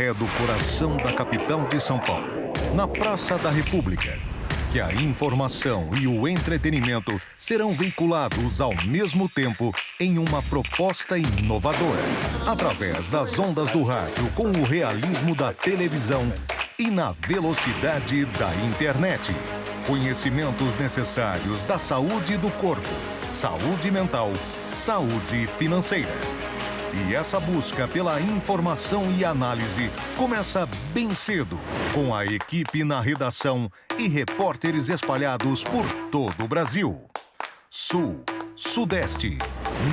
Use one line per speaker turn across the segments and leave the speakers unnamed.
é do coração da capital de São Paulo, na Praça da República, que a informação e o entretenimento serão veiculados ao mesmo tempo em uma proposta inovadora, através das ondas do rádio com o realismo da televisão e na velocidade da internet. Conhecimentos necessários da saúde do corpo, saúde mental, saúde financeira. E essa busca pela informação e análise começa bem cedo, com a equipe na redação e repórteres espalhados por todo o Brasil. Sul, Sudeste,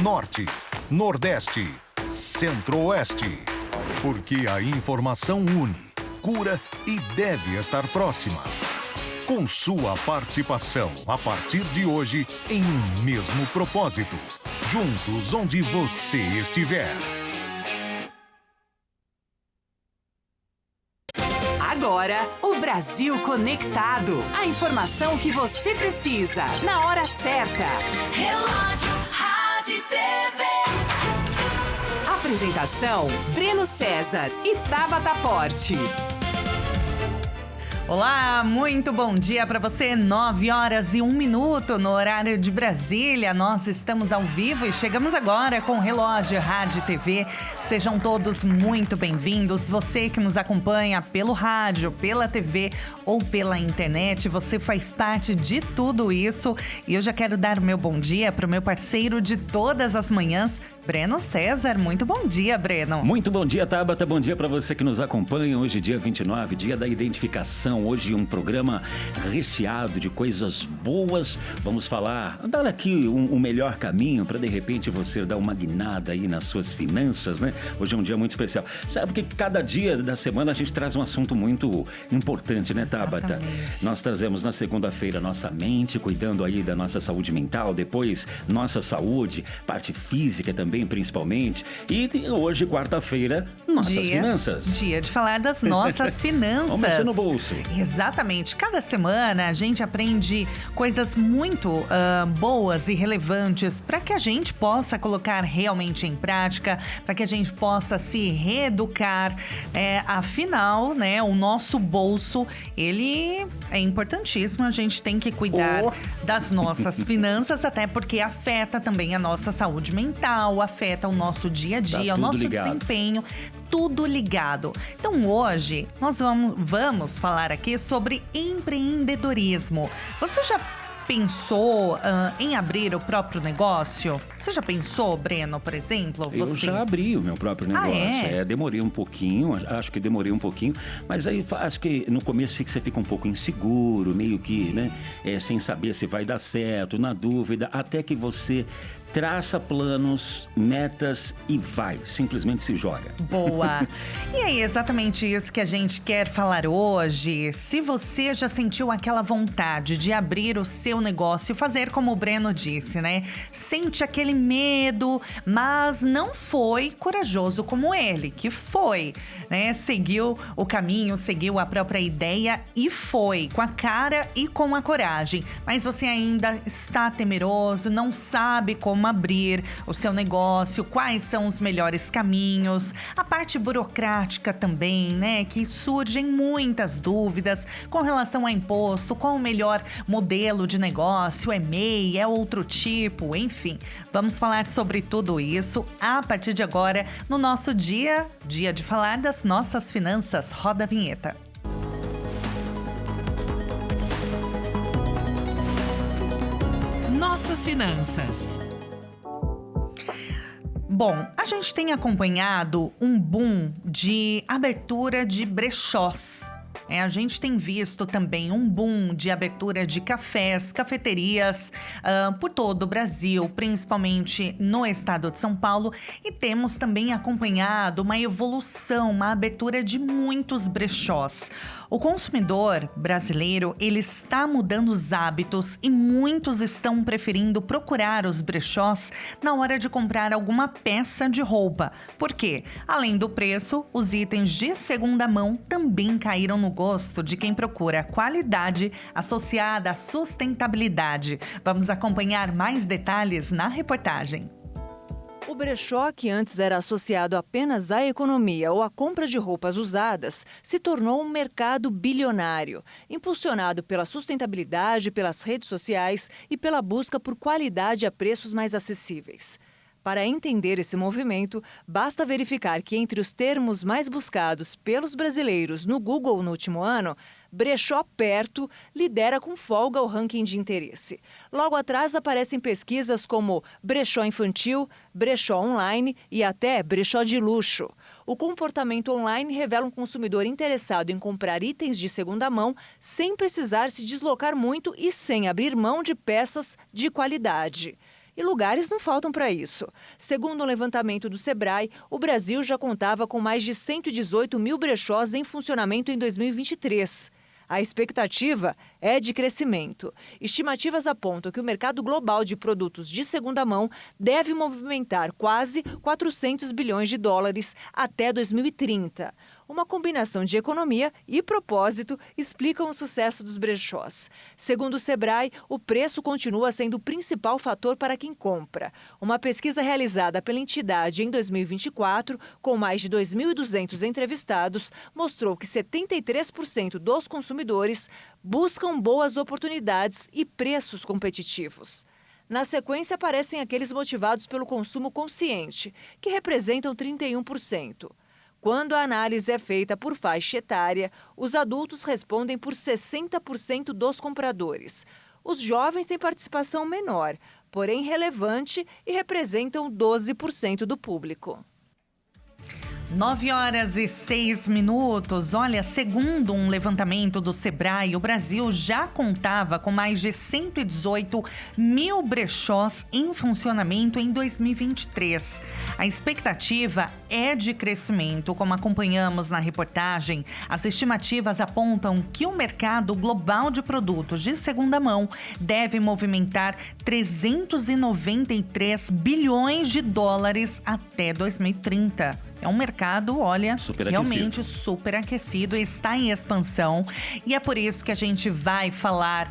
Norte, Nordeste, Centro-Oeste. Porque a informação une, cura e deve estar próxima. Com sua participação a partir de hoje em um mesmo propósito. Juntos onde você estiver.
Agora, o Brasil Conectado. A informação que você precisa, na hora certa. Relógio, Rádio e TV. Apresentação, Breno César e Tabata Porte.
Olá, muito bom dia para você, 9h01 no horário de Brasília. Nós estamos ao vivo e chegamos agora com o Relógio Rádio e TV. Sejam todos muito bem-vindos. Você que nos acompanha pelo rádio, pela TV ou pela internet, você faz parte de tudo isso. E eu já quero dar o meu bom dia para o meu parceiro de todas as manhãs, Breno César. Muito bom dia, Breno.
Muito bom dia, Tabata. Bom dia para você que nos acompanha. Hoje, dia 29, dia da identificação. Hoje um programa recheado de coisas boas. Vamos falar, dar aqui um melhor caminho para de repente você dar uma guinada aí nas suas finanças, né? Hoje é um dia muito especial. Sabe que cada dia da semana a gente traz um assunto muito importante, né, Tabata?
Exatamente.
Nós trazemos na segunda-feira nossa mente, cuidando aí da nossa saúde mental, depois nossa saúde, parte física também, principalmente. E hoje, quarta-feira, nossas finanças.
Dia de falar das nossas finanças.
Vamos mexer no bolso.
Exatamente. Cada semana a gente aprende coisas muito boas e relevantes para que a gente possa colocar realmente em prática, para que a gente possa se reeducar. Afinal, né, o nosso bolso, ele é importantíssimo. A gente tem que cuidar das nossas finanças, até porque afeta também a nossa saúde mental, afeta o nosso dia a dia, o nosso desempenho. Tudo ligado. Então hoje nós vamos falar aqui sobre empreendedorismo. Você já pensou em abrir o próprio negócio? Você já pensou, Breno, por exemplo?
Eu já abri o meu próprio negócio. Demorei um pouquinho, mas aí acho que no começo você fica um pouco inseguro, meio que, né, sem saber se vai dar certo, na dúvida, até que você traça planos, metas e simplesmente se joga.
Boa! E é exatamente isso que a gente quer falar hoje. Se você já sentiu aquela vontade de abrir o seu negócio, fazer como o Breno disse, né? Sente aquele medo, mas não foi corajoso como ele, que foi, né? Seguiu o caminho, seguiu a própria ideia e foi, com a cara e com a coragem. Mas você ainda está temeroso, não sabe como abrir o seu negócio, quais são os melhores caminhos, a parte burocrática também, né, que surgem muitas dúvidas com relação a imposto, qual o melhor modelo de negócio, é MEI, é outro tipo, enfim. Vamos falar sobre tudo isso a partir de agora no nosso dia de falar das nossas finanças. Roda a vinheta.
Nossas finanças.
Bom, a gente tem acompanhado um boom de abertura de brechós. A gente tem visto também um boom de abertura de cafés, cafeterias por todo o Brasil, principalmente no estado de São Paulo. E temos também acompanhado uma evolução, uma abertura de muitos brechós. O consumidor brasileiro, ele está mudando os hábitos e muitos estão preferindo procurar os brechós na hora de comprar alguma peça de roupa. Por quê? Além do preço, os itens de segunda mão também caíram no gosto de quem procura qualidade associada à sustentabilidade. Vamos acompanhar mais detalhes na reportagem.
O brechó, que antes era associado apenas à economia ou à compra de roupas usadas, se tornou um mercado bilionário, impulsionado pela sustentabilidade, pelas redes sociais e pela busca por qualidade a preços mais acessíveis. Para entender esse movimento, basta verificar que entre os termos mais buscados pelos brasileiros no Google no último ano, brechó perto lidera com folga o ranking de interesse. Logo atrás aparecem pesquisas como brechó infantil, brechó online e até brechó de luxo. O comportamento online revela um consumidor interessado em comprar itens de segunda mão sem precisar se deslocar muito e sem abrir mão de peças de qualidade. E lugares não faltam para isso. Segundo um levantamento do Sebrae, o Brasil já contava com mais de 118 mil brechós em funcionamento em 2023. A expectativa é de crescimento. Estimativas apontam que o mercado global de produtos de segunda mão deve movimentar quase 400 bilhões de dólares até 2030. Uma combinação de economia e propósito explicam o sucesso dos brechós. Segundo o Sebrae, o preço continua sendo o principal fator para quem compra. Uma pesquisa realizada pela entidade em 2024, com mais de 2.200 entrevistados, mostrou que 73% dos consumidores buscam boas oportunidades e preços competitivos. Na sequência, aparecem aqueles motivados pelo consumo consciente, que representam 31%. Quando a análise é feita por faixa etária, os adultos respondem por 60% dos compradores. Os jovens têm participação menor, porém relevante, e representam 12% do público.
9h06. Olha, segundo um levantamento do Sebrae, o Brasil já contava com mais de 118 mil brechós em funcionamento em 2023. A expectativa é de crescimento. Como acompanhamos na reportagem, as estimativas apontam que o mercado global de produtos de segunda mão deve movimentar 393 bilhões de dólares até 2030. É um mercado, olha, realmente super aquecido e está em expansão. E é por isso que a gente vai falar,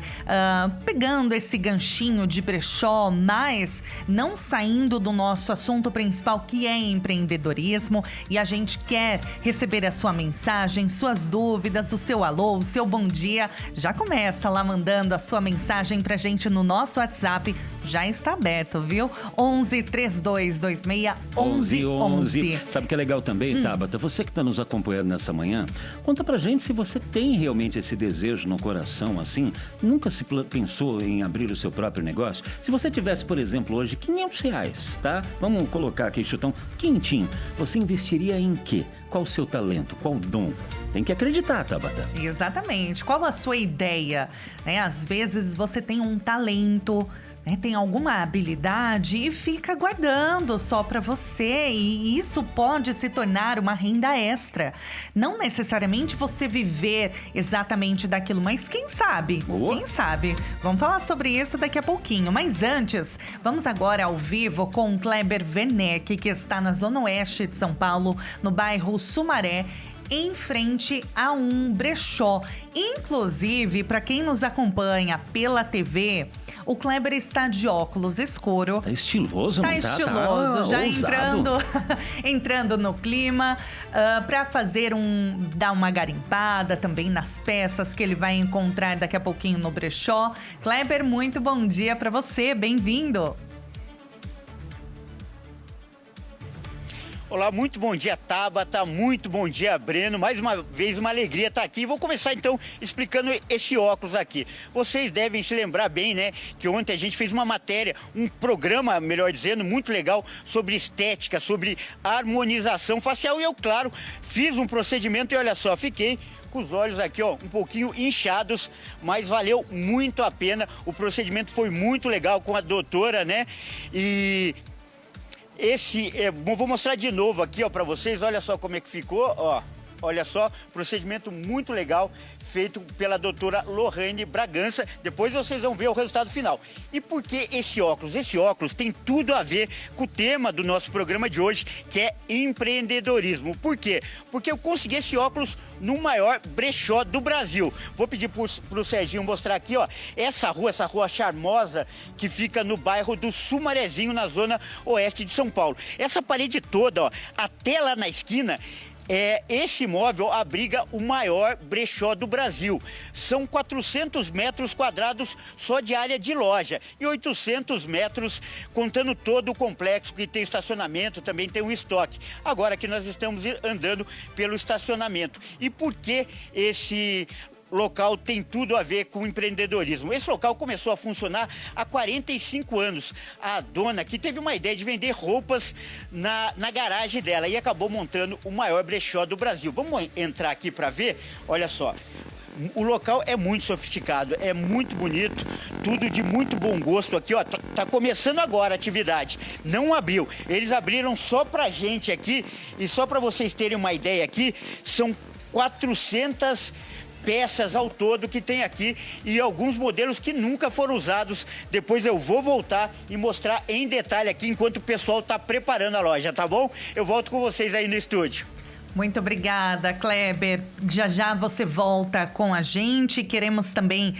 pegando esse ganchinho de brechó, mas não saindo do nosso assunto principal, que é empreendedorismo. E a gente quer receber a sua mensagem, suas dúvidas, o seu alô, o seu bom dia. Já começa lá mandando a sua mensagem pra gente no nosso WhatsApp. Já está aberto, viu? 11 3226 1111.
Sabe o que é legal também, Tabata? Você que está nos acompanhando nessa manhã, conta pra gente se você tem realmente esse desejo no coração, assim, nunca se pensou em abrir o seu próprio negócio? Se você tivesse, por exemplo, hoje R$500, tá? Vamos colocar aqui, chutão, quentinho. Você investiria em quê? Qual o seu talento? Qual o dom? Tem que acreditar, Tabata.
Exatamente. Qual a sua ideia? Às vezes você tem um talento, tem alguma habilidade e fica guardando só para você, e isso pode se tornar uma renda extra. Não necessariamente você viver exatamente daquilo, mas quem sabe?
Boa.
Quem sabe? Vamos falar sobre isso daqui a pouquinho. Mas antes, vamos agora ao vivo com o Kleber Werneck, que está na Zona Oeste de São Paulo, no bairro Sumaré, em frente a um brechó. Inclusive, para quem nos acompanha pela TV, o Kleber está de óculos escuro.
Tá estiloso,
não
tá?
Estiloso, já
ousado.
entrando no clima, para dar uma garimpada também nas peças que ele vai encontrar daqui a pouquinho no brechó. Kleber, muito bom dia para você, bem-vindo.
Olá, muito bom dia, Tabata, muito bom dia, Breno. Mais uma vez, uma alegria estar aqui. Vou começar, então, explicando esse óculos aqui. Vocês devem se lembrar bem, né, que ontem a gente fez uma matéria, um programa, melhor dizendo, muito legal, sobre estética, sobre harmonização facial. E eu, claro, fiz um procedimento e olha só, fiquei com os olhos aqui, ó, um pouquinho inchados, mas valeu muito a pena. O procedimento foi muito legal com a doutora, né, e vou mostrar de novo aqui, ó, pra vocês. Olha só como é que ficou, ó. Olha só, procedimento muito legal, feito pela doutora Lorraine Bragança. Depois vocês vão ver o resultado final. E por que esse óculos? Esse óculos tem tudo a ver com o tema do nosso programa de hoje, que é empreendedorismo. Por quê? Porque eu consegui esse óculos no maior brechó do Brasil. Vou pedir pro Serginho mostrar aqui, ó, essa rua charmosa que fica no bairro do Sumarezinho, na zona oeste de São Paulo. Essa parede toda, ó, até lá na esquina, esse imóvel abriga o maior brechó do Brasil. São 400 metros quadrados só de área de loja e 800 metros contando todo o complexo, que tem estacionamento, também tem um estoque. Agora que nós estamos andando pelo estacionamento. E por que esse local tem tudo a ver com empreendedorismo? Esse local começou a funcionar há 45 anos. A dona aqui teve uma ideia de vender roupas na garagem dela e acabou montando o maior brechó do Brasil. Vamos entrar aqui para ver? Olha só. O local é muito sofisticado, é muito bonito, tudo de muito bom gosto aqui, ó. Tá começando agora a atividade, não abriu. Eles abriram só pra gente aqui, e só para vocês terem uma ideia aqui, são 400 peças ao todo que tem aqui e alguns modelos que nunca foram usados. Depois eu vou voltar e mostrar em detalhe aqui enquanto o pessoal tá preparando a loja, tá bom? Eu volto com vocês aí no estúdio.
Muito obrigada, Kleber. Já você volta com a gente. Queremos também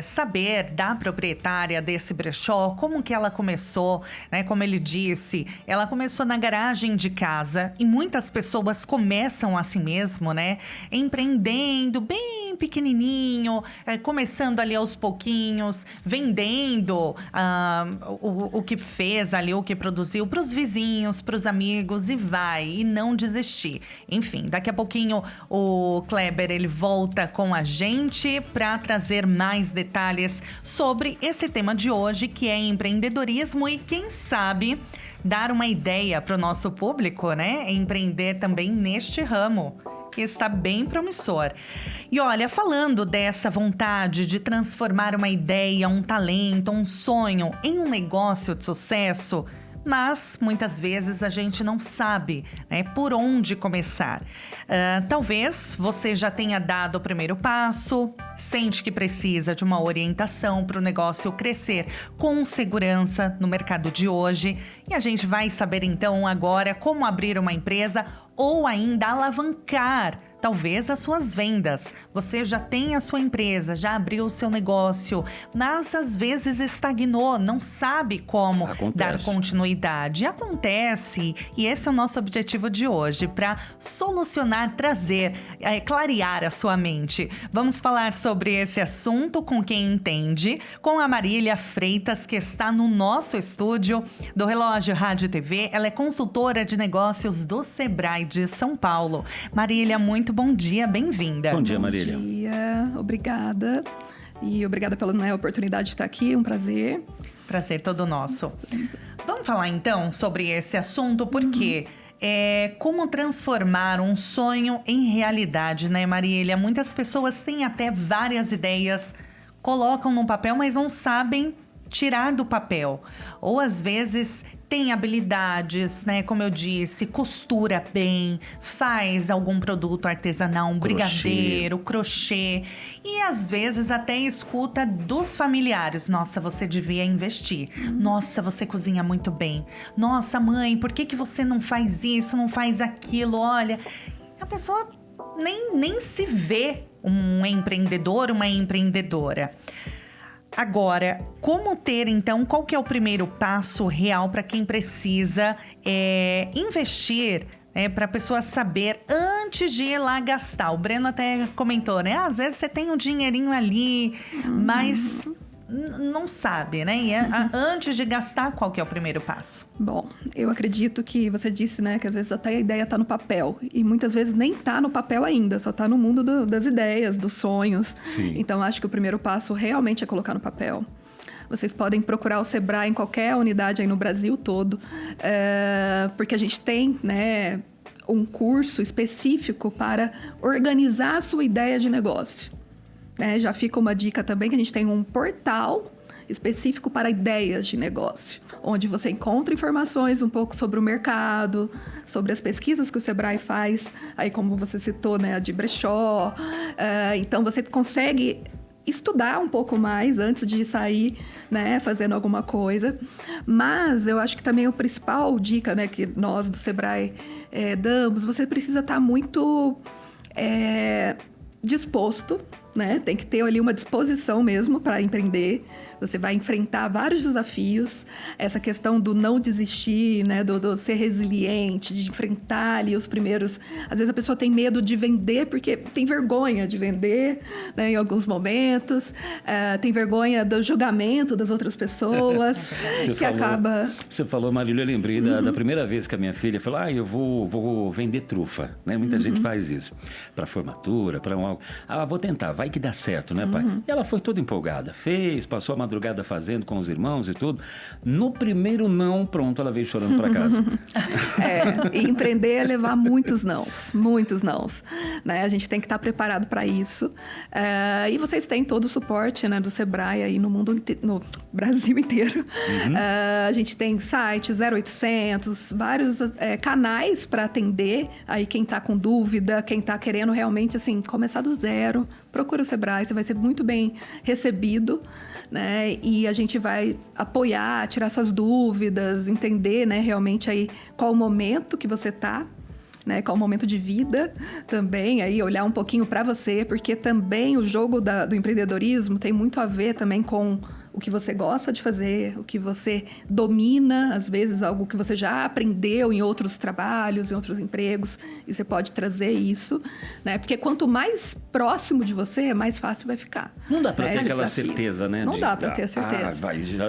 saber da proprietária desse brechó, como que ela começou, né? Como ele disse, ela começou na garagem de casa e muitas pessoas começam assim mesmo, né? Empreendendo bem pequenininho, começando ali aos pouquinhos, vendendo o que fez ali, o que produziu para os vizinhos, para os amigos e não desistir. Enfim, daqui a pouquinho o Kleber ele volta com a gente para trazer mais detalhes sobre esse tema de hoje, que é empreendedorismo e quem sabe dar uma ideia para o nosso público, né? Empreender também neste ramo, que está bem promissor. E olha, falando dessa vontade de transformar uma ideia, um talento, um sonho em um negócio de sucesso, mas muitas vezes a gente não sabe, né, por onde começar. Talvez você já tenha dado o primeiro passo, sente que precisa de uma orientação para o negócio crescer com segurança no mercado de hoje. E a gente vai saber então agora como abrir uma empresa ou ainda alavancar talvez as suas vendas. Você já tem a sua empresa, já abriu o seu negócio, mas às vezes estagnou, não sabe como dar continuidade. Acontece, e esse é o nosso objetivo de hoje, para solucionar, trazer, clarear a sua mente. Vamos falar sobre esse assunto com quem entende, com a Marília Freitas, que está no nosso estúdio do Relógio Rádio e TV. Ela é consultora de negócios do Sebrae de São Paulo. Marília, muito bom dia, bem-vinda.
Bom dia, Marília.
Bom dia, obrigada. E obrigada pela oportunidade de estar aqui, um prazer.
Prazer todo nosso. Vamos falar então sobre esse assunto, porque como transformar um sonho em realidade, né, Marília? Muitas pessoas têm até várias ideias, colocam no papel, mas não sabem tirar do papel. Ou às vezes tem habilidades, né? Como eu disse, costura bem, faz algum produto artesanal, um brigadeiro, crochê. E às vezes até escuta dos familiares: nossa, você devia investir. Nossa, você cozinha muito bem. Nossa, mãe, por que você não faz isso, não faz aquilo? Olha, a pessoa nem se vê um empreendedor, uma empreendedora. Agora, como ter, então, qual que é o primeiro passo real para quem precisa investir, para a pessoa saber antes de ir lá gastar? O Breno até comentou, né? Às vezes você tem um dinheirinho ali, mas não sabe, né? E antes de gastar, qual que é o primeiro passo?
Bom, eu acredito que você disse, né, que às vezes até a ideia está no papel. E muitas vezes nem está no papel ainda, só está no mundo das ideias, dos sonhos.
Sim.
Então, acho que o primeiro passo realmente é colocar no papel. Vocês podem procurar o Sebrae em qualquer unidade aí no Brasil todo, porque a gente tem, né, um curso específico para organizar a sua ideia de negócio. Já fica uma dica também que a gente tem um portal específico para ideias de negócio, onde você encontra informações um pouco sobre o mercado, sobre as pesquisas que o Sebrae faz, aí como você citou, né, a de brechó. Então, você consegue estudar um pouco mais antes de sair, né, fazendo alguma coisa. Mas eu acho que também a principal dica, né, que nós do Sebrae damos, você precisa estar muito disposto, né? Tem que ter ali uma disposição mesmo para empreender. Você vai enfrentar vários desafios. Essa questão do não desistir, né? Do ser resiliente, de enfrentar ali os primeiros... Às vezes a pessoa tem medo de vender porque tem vergonha de vender, né? Em alguns momentos. Tem vergonha do julgamento das outras pessoas.
Você falou, Marília, eu lembrei da primeira vez que a minha filha falou, eu vou vender trufa, né? Muita gente faz isso. Para formatura, para algo. Vou tentar, vai que dá certo, né, pai? E ela foi toda empolgada. Passou a madrugada fazendo com os irmãos e tudo. No primeiro não, pronto, ela veio chorando para casa.
E empreender é levar muitos nãos, né? A gente tem que estar preparado para isso. E vocês têm todo o suporte, né, do Sebrae aí no Brasil inteiro. A gente tem site 0800, vários canais para atender aí quem está com dúvida, quem está querendo realmente assim começar do zero. Procura o Sebrae, você vai ser muito bem recebido, né? E a gente vai apoiar, tirar suas dúvidas, entender, né, realmente aí qual o momento que você está, né, qual o momento de vida também, aí olhar um pouquinho para você, porque também o jogo do empreendedorismo tem muito a ver também com o que você gosta de fazer, o que você domina, às vezes algo que você já aprendeu em outros trabalhos, em outros empregos, e você pode trazer isso, né? Porque quanto mais próximo de você, mais fácil vai ficar.
Não dá para ter aquela certeza, né?
Não dá para ter certeza.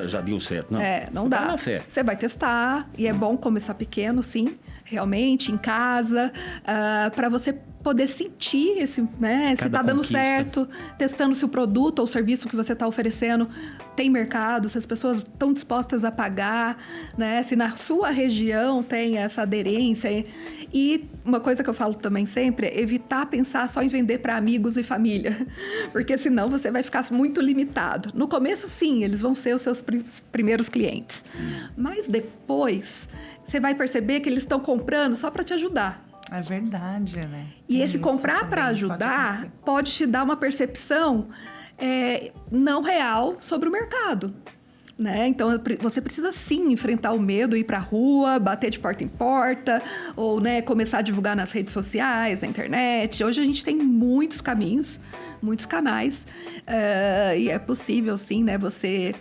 Já deu certo, não?
Não dá. Você vai testar, e é bom começar pequeno, sim, realmente, em casa, para você poder sentir se está dando certo, testando se o produto ou serviço que você está oferecendo tem mercado, se as pessoas estão dispostas a pagar, né? Se na sua região tem essa aderência. E uma coisa que eu falo também sempre é evitar pensar só em vender para amigos e família, porque senão você vai ficar muito limitado. No começo, sim, eles vão ser os seus primeiros clientes, mas depois você vai perceber que eles estão comprando só para te ajudar.
É verdade, né?
E esse comprar para ajudar pode te dar uma percepção não real sobre o mercado, né? Então, você precisa sim enfrentar o medo, ir para a rua, bater de porta em porta, ou, né, começar a divulgar nas redes sociais, na internet. Hoje a gente tem muitos caminhos, muitos canais, e é possível sim, né, você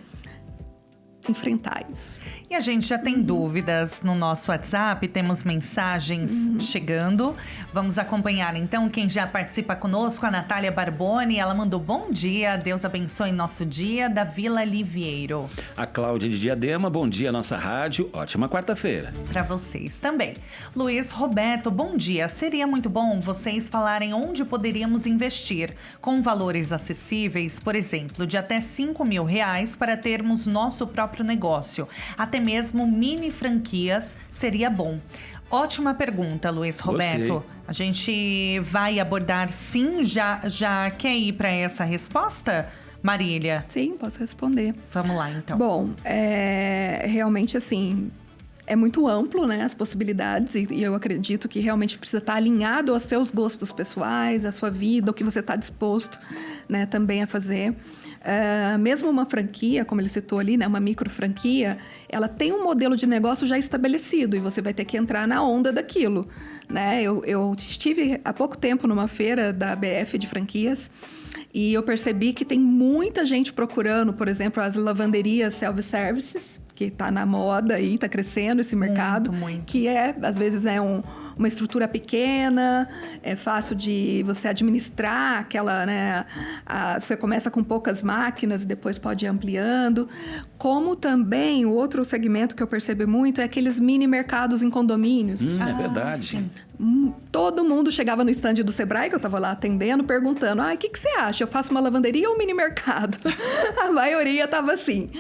enfrentar isso.
E a gente já tem dúvidas no nosso WhatsApp, temos mensagens chegando. Vamos acompanhar então quem já participa conosco, a Natália Barboni. Ela mandou bom dia, Deus abençoe nosso dia, da Vila Livieiro.
A Cláudia de Diadema, bom dia, nossa rádio, ótima quarta-feira.
Para vocês também. Luiz Roberto, bom dia. Seria muito bom vocês falarem onde poderíamos investir com valores acessíveis, por exemplo, de até R$5.000 para termos nosso próprio negócio. Até mesmo mini franquias seria bom. Ótima pergunta, Luiz Roberto.
Gostei.
A gente vai abordar sim, já quer ir para essa resposta, Marília?
Sim, posso responder.
Vamos lá, então.
Bom, realmente assim, é muito amplo, né, as possibilidades, e eu acredito que realmente precisa estar alinhado aos seus gostos pessoais, à sua vida, o que você está disposto, né, também a fazer. Mesmo uma franquia, como ele citou ali, né, uma micro franquia, ela tem um modelo de negócio já estabelecido e você vai ter que entrar na onda daquilo, né? Eu estive há pouco tempo numa feira da ABF de franquias e eu percebi que tem muita gente procurando, por exemplo, as lavanderias self-services, que está na moda aí, está crescendo esse mercado,
muito.
Que às vezes uma estrutura pequena, é fácil de você administrar aquela, né? Você começa com poucas máquinas e depois pode ir ampliando. Como também o outro segmento que eu percebo muito é aqueles mini mercados em condomínios.
É verdade.
Sim.
Todo mundo chegava no stand do Sebrae, que eu estava lá atendendo, perguntando: o que você acha? Eu faço uma lavanderia ou um mini mercado? A maioria estava assim.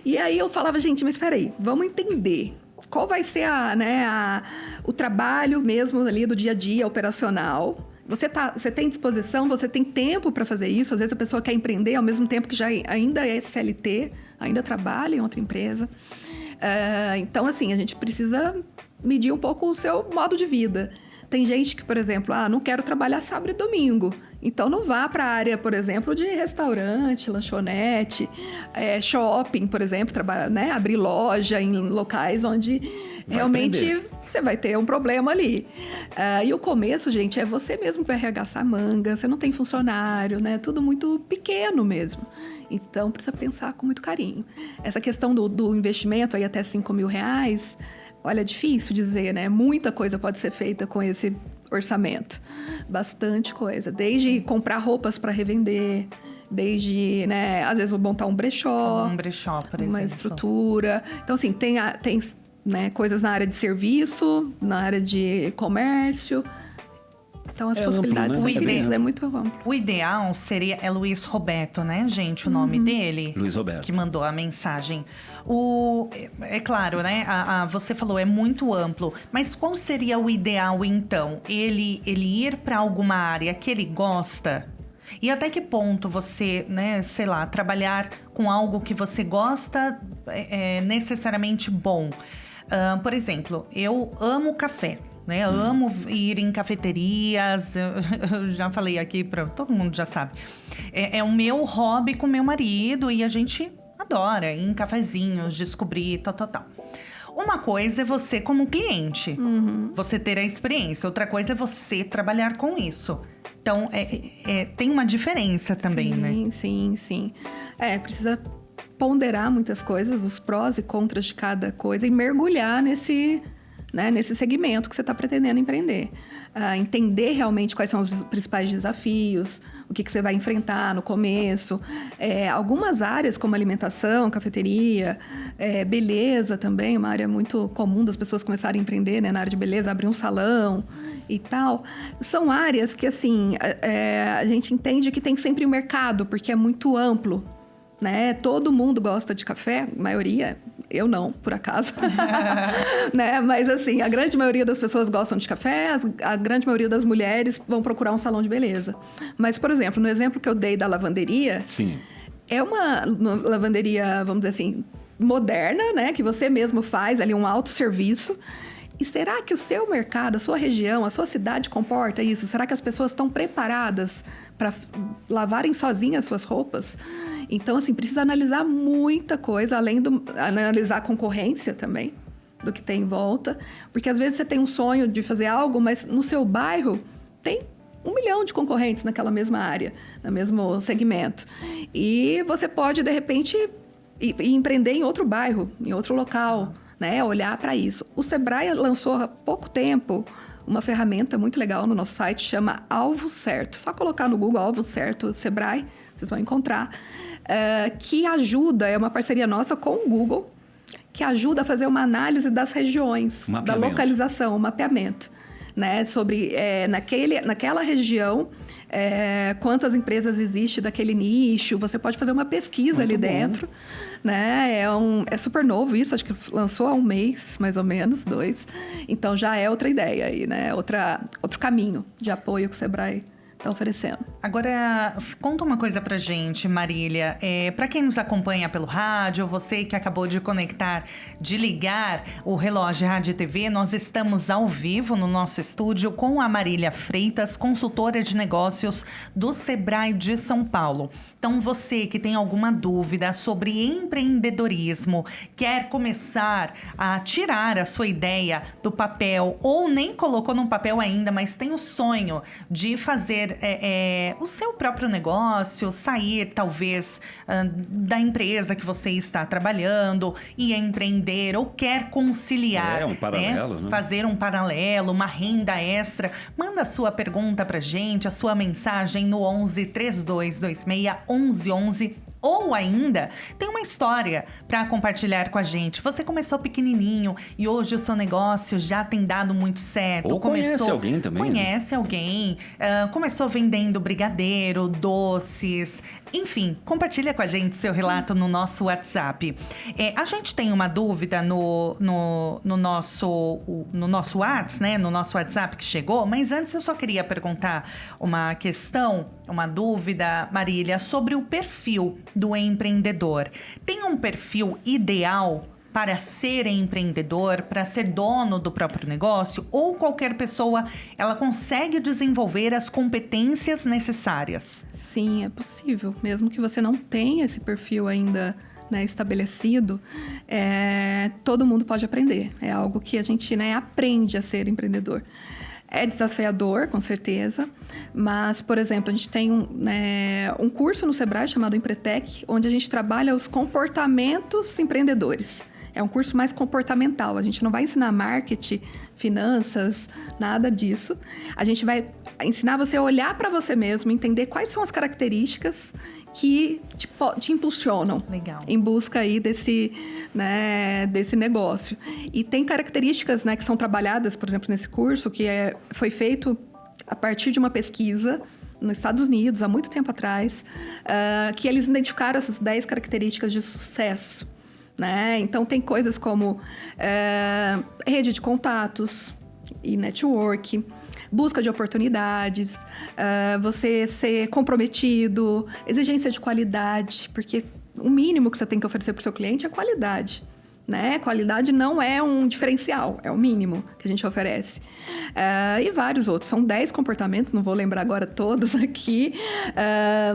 E aí eu falava: gente, mas espera aí, vamos entender. Qual vai ser o trabalho mesmo ali do dia a dia operacional? Você tem disposição, você tem tempo para fazer isso. Às vezes a pessoa quer empreender ao mesmo tempo que já ainda é CLT, ainda trabalha em outra empresa. Então, assim, a gente precisa medir um pouco o seu modo de vida. Tem gente que, por exemplo, não quero trabalhar sábado e domingo. Então, não vá para a área, por exemplo, de restaurante, lanchonete, shopping, por exemplo, né? Abrir loja em locais onde realmente você vai ter um problema ali. E o começo, gente, é você mesmo que vai arregaçar a manga. Você não tem funcionário, né? Tudo muito pequeno mesmo. Então, precisa pensar com muito carinho. Essa questão do investimento aí até R$5.000... Olha, é difícil dizer, né? Muita coisa pode ser feita com esse orçamento. Bastante coisa. Desde comprar roupas para revender, desde, né? Às vezes, montar um brechó.
Um brechó, por exemplo.
Uma estrutura. Então, assim, tem né, coisas na área de serviço, na área de comércio. Então, as possibilidades
amplo, né?
são infinitas, é muito amplo.
O ideal seria... É Luiz Roberto, né, gente? O nome dele?
Luiz Roberto.
Que mandou a mensagem. É claro, né? Você falou, é muito amplo. Mas qual seria o ideal, então? Ele ir para alguma área que ele gosta? E até que ponto você, né, sei lá, trabalhar com algo que você gosta é necessariamente bom? Por exemplo, eu amo café. Né? Amo ir em cafeterias, eu já falei aqui, todo mundo já sabe. É o meu hobby com meu marido e a gente adora ir em cafezinhos, descobrir, tal. Uma coisa é você como cliente, você ter a experiência. Outra coisa é você trabalhar com isso. Então, tem uma diferença também, né?
Sim. Precisa ponderar muitas coisas, os prós e contras de cada coisa e mergulhar nesse segmento que você está pretendendo empreender. Entender realmente quais são os principais desafios, o que você vai enfrentar no começo. Algumas áreas, como alimentação, cafeteria, beleza também, uma área muito comum das pessoas começarem a empreender, né, na área de beleza, abrir um salão e tal. São áreas que, assim, a gente entende que tem sempre um mercado, porque é muito amplo. Né? Todo mundo gosta de café, a maioria, eu não, por acaso. Né? Mas assim, a grande maioria das pessoas gostam de café, a grande maioria das mulheres vão procurar um salão de beleza. Mas, por exemplo, no exemplo que eu dei da lavanderia,
sim,
é uma lavanderia, vamos dizer assim, moderna, né? Que você mesmo faz ali um autosserviço. E será que o seu mercado, a sua região, a sua cidade comporta isso? Será que as pessoas estão preparadas para lavarem sozinhas suas roupas? Então, assim, precisa analisar muita coisa, além de analisar a concorrência também, do que tem em volta. Porque, às vezes, você tem um sonho de fazer algo, mas no seu bairro tem 1 milhão de concorrentes naquela mesma área, no mesmo segmento. E você pode, de repente, ir empreender em outro bairro, em outro local, né? Olhar para isso. O Sebrae lançou há pouco tempo uma ferramenta muito legal no nosso site, chama Alvo Certo. Só colocar no Google Alvo Certo Sebrae, vocês vão encontrar. Que ajuda, é uma parceria nossa com o Google, que ajuda a fazer uma análise das regiões, da localização, o mapeamento, né? Sobre naquela região, quantas empresas existem daquele nicho. Você pode fazer uma pesquisa muito ali dentro. Né? É super novo isso, acho que lançou há 1 mês, mais ou menos, 2. Então, já é outra ideia aí, né? Outro caminho de apoio que o Sebrae está oferecendo.
Agora, conta uma coisa pra gente, Marília. Pra quem nos acompanha pelo rádio, você que acabou de conectar, de ligar o relógio Rádio e TV, nós estamos ao vivo no nosso estúdio com a Marília Freitas, consultora de negócios do Sebrae de São Paulo. Então, você que tem alguma dúvida sobre empreendedorismo, quer começar a tirar a sua ideia do papel ou nem colocou no papel ainda, mas tem o sonho de fazer o seu próprio negócio, sair talvez da empresa que você está trabalhando e empreender ou quer conciliar,
um paralelo, né?
Fazer um paralelo, uma renda extra, manda a sua pergunta pra gente, a sua mensagem no 11 3226 1111. Ou ainda, tem uma história para compartilhar com a gente. Você começou pequenininho e hoje o seu negócio já tem dado muito certo.
Ou conhece alguém também.
Conhece alguém. Começou vendendo brigadeiro, doces. Enfim, compartilha com a gente seu relato no nosso WhatsApp. A gente tem uma dúvida no nosso WhatsApp, né? No nosso WhatsApp que chegou. Mas antes eu só queria perguntar uma questão, uma dúvida, Marília, sobre o perfil do empreendedor. Tem um perfil ideal para ser empreendedor, para ser dono do próprio negócio? Ou qualquer pessoa, ela consegue desenvolver as competências necessárias?
Sim, é possível. Mesmo que você não tenha esse perfil ainda, né, estabelecido, todo mundo pode aprender. É algo que a gente, né, aprende a ser empreendedor. É desafiador, com certeza, mas, por exemplo, a gente tem um curso no Sebrae chamado Empretec, onde a gente trabalha os comportamentos empreendedores. É um curso mais comportamental, a gente não vai ensinar marketing, finanças, nada disso. A gente vai ensinar você a olhar para você mesmo, entender quais são as características que te impulsionam.
Legal.
Em busca aí desse negócio. E tem características, né, que são trabalhadas, por exemplo, nesse curso, que foi feito a partir de uma pesquisa nos Estados Unidos, há muito tempo atrás, que eles identificaram essas 10 características de sucesso. Né? Então, tem coisas como rede de contatos e network, busca de oportunidades, você ser comprometido, exigência de qualidade, porque o mínimo que você tem que oferecer para o seu cliente é qualidade. Né? Qualidade não é um diferencial, é o mínimo que a gente oferece. E vários outros. São 10 comportamentos, não vou lembrar agora todos aqui,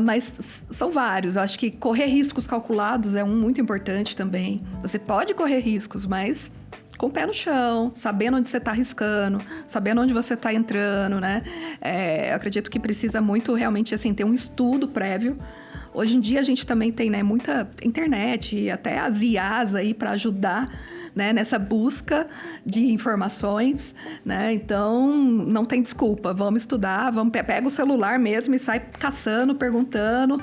mas são vários. Eu acho que correr riscos calculados é um muito importante também. Você pode correr riscos, mas com o pé no chão, sabendo onde você está arriscando, sabendo onde você está entrando, né? Eu acredito que precisa muito, realmente, assim, ter um estudo prévio. Hoje em dia, a gente também tem, né, muita internet e até as IAs aí para ajudar, né, nessa busca de informações, né? Então, não tem desculpa. Vamos estudar, pega o celular mesmo e sai caçando, perguntando.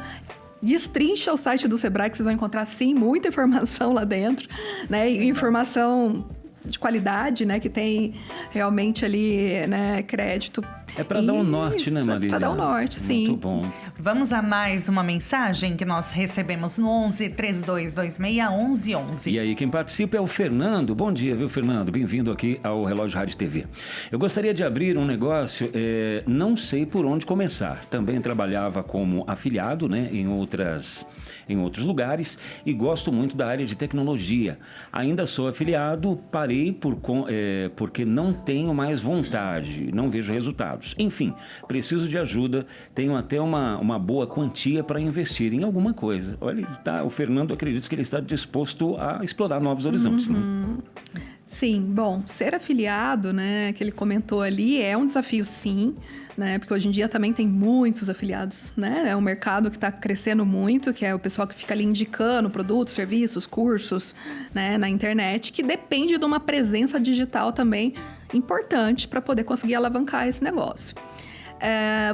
Destrincha o site do Sebrae, que vocês vão encontrar, sim, muita informação lá dentro, né? E informação de qualidade, né? Que tem realmente ali, né, crédito.
É para dar um norte, né, Marília?
Para dar um norte, sim.
Muito bom.
Vamos a mais uma mensagem que nós recebemos no 11 3226 1111.
E aí, quem participa é o Fernando. Bom dia, viu, Fernando? Bem-vindo aqui ao Relógio Rádio TV. Eu gostaria de abrir um negócio, não sei por onde começar. Também trabalhava como afiliado, né, em outros lugares e gosto muito da área de tecnologia. Ainda sou afiliado, parei porque não tenho mais vontade, não vejo resultados. Enfim, preciso de ajuda, tenho até uma boa quantia para investir em alguma coisa. Olha, o Fernando, acredito que ele está disposto a explorar novos horizontes. Né?
Sim, bom, ser afiliado, né, que ele comentou ali, é um desafio, sim. Né? Porque hoje em dia também tem muitos afiliados, né? É um mercado que está crescendo muito, que é o pessoal que fica ali indicando produtos, serviços, cursos, né, na internet, que depende de uma presença digital também importante para poder conseguir alavancar esse negócio.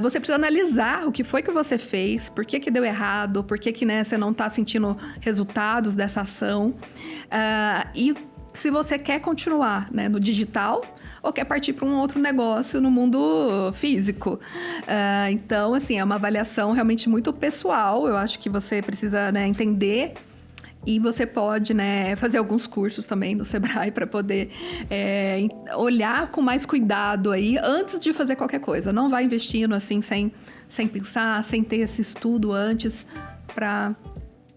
Você precisa analisar o que foi que você fez, por que deu errado, por que né, você não está sentindo resultados dessa ação, e se você quer continuar, né, no digital ou quer partir para um outro negócio no mundo físico. Então, assim, é uma avaliação realmente muito pessoal. Eu acho que você precisa, né, entender, e você pode, né, fazer alguns cursos também no Sebrae para poder olhar com mais cuidado aí antes de fazer qualquer coisa. Não vai investindo assim sem pensar, sem ter esse estudo antes para...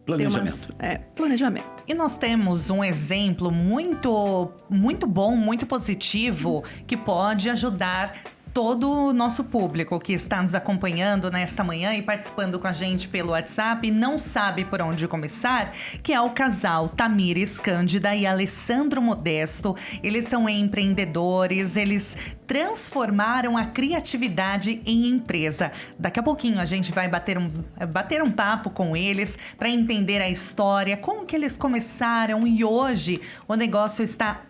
Planejamento.
Planejamento.
E nós temos um exemplo muito, muito bom, muito positivo, que pode ajudar todo o nosso público que está nos acompanhando nesta manhã e participando com a gente pelo WhatsApp e não sabe por onde começar, que é o casal Tamires Cândida e Alessandro Modesto. Eles são empreendedores, eles transformaram a criatividade em empresa. Daqui a pouquinho a gente vai bater um papo com eles para entender a história, como que eles começaram, e hoje o negócio está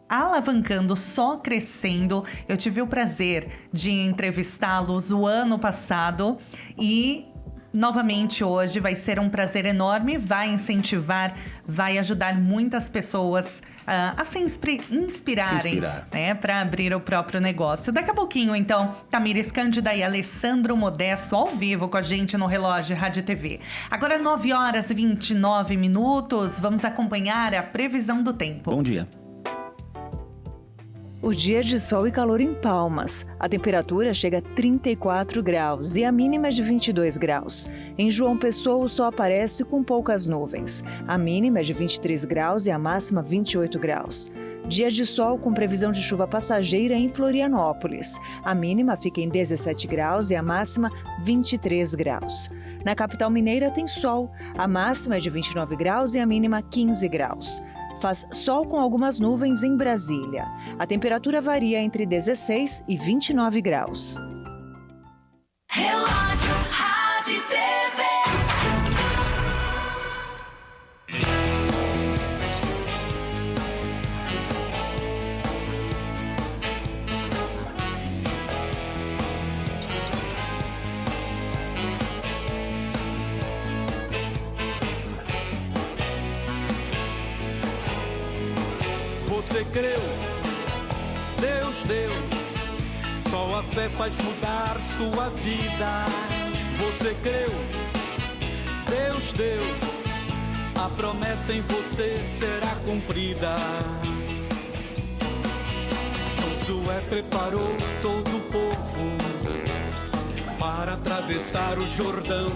alavancando, só crescendo. Eu tive o prazer de entrevistá-los o ano passado e novamente hoje vai ser um prazer enorme, vai incentivar, vai ajudar muitas pessoas a se inspirarem, né, para abrir o próprio negócio. Daqui a pouquinho, então, Tamires Cândida e Alessandro Modesto ao vivo com a gente no Relógio Rádio TV. Agora 9h29, vamos acompanhar a previsão do tempo.
Bom dia.
O dia de sol e calor em Palmas. A temperatura chega a 34 graus e a mínima é de 22 graus. Em João Pessoa, o sol aparece com poucas nuvens. A mínima é de 23 graus e a máxima 28 graus. Dia de sol com previsão de chuva passageira em Florianópolis. A mínima fica em 17 graus e a máxima 23 graus. Na capital mineira tem sol. A máxima é de 29 graus e a mínima 15 graus. Faz sol com algumas nuvens em Brasília. A temperatura varia entre 16 e 29 graus.
Relógio, rádio e TV.
Você creu, Deus deu, só a fé faz mudar sua vida. Você creu, Deus deu, a promessa em você será cumprida. Josué preparou todo o povo para atravessar o Jordão.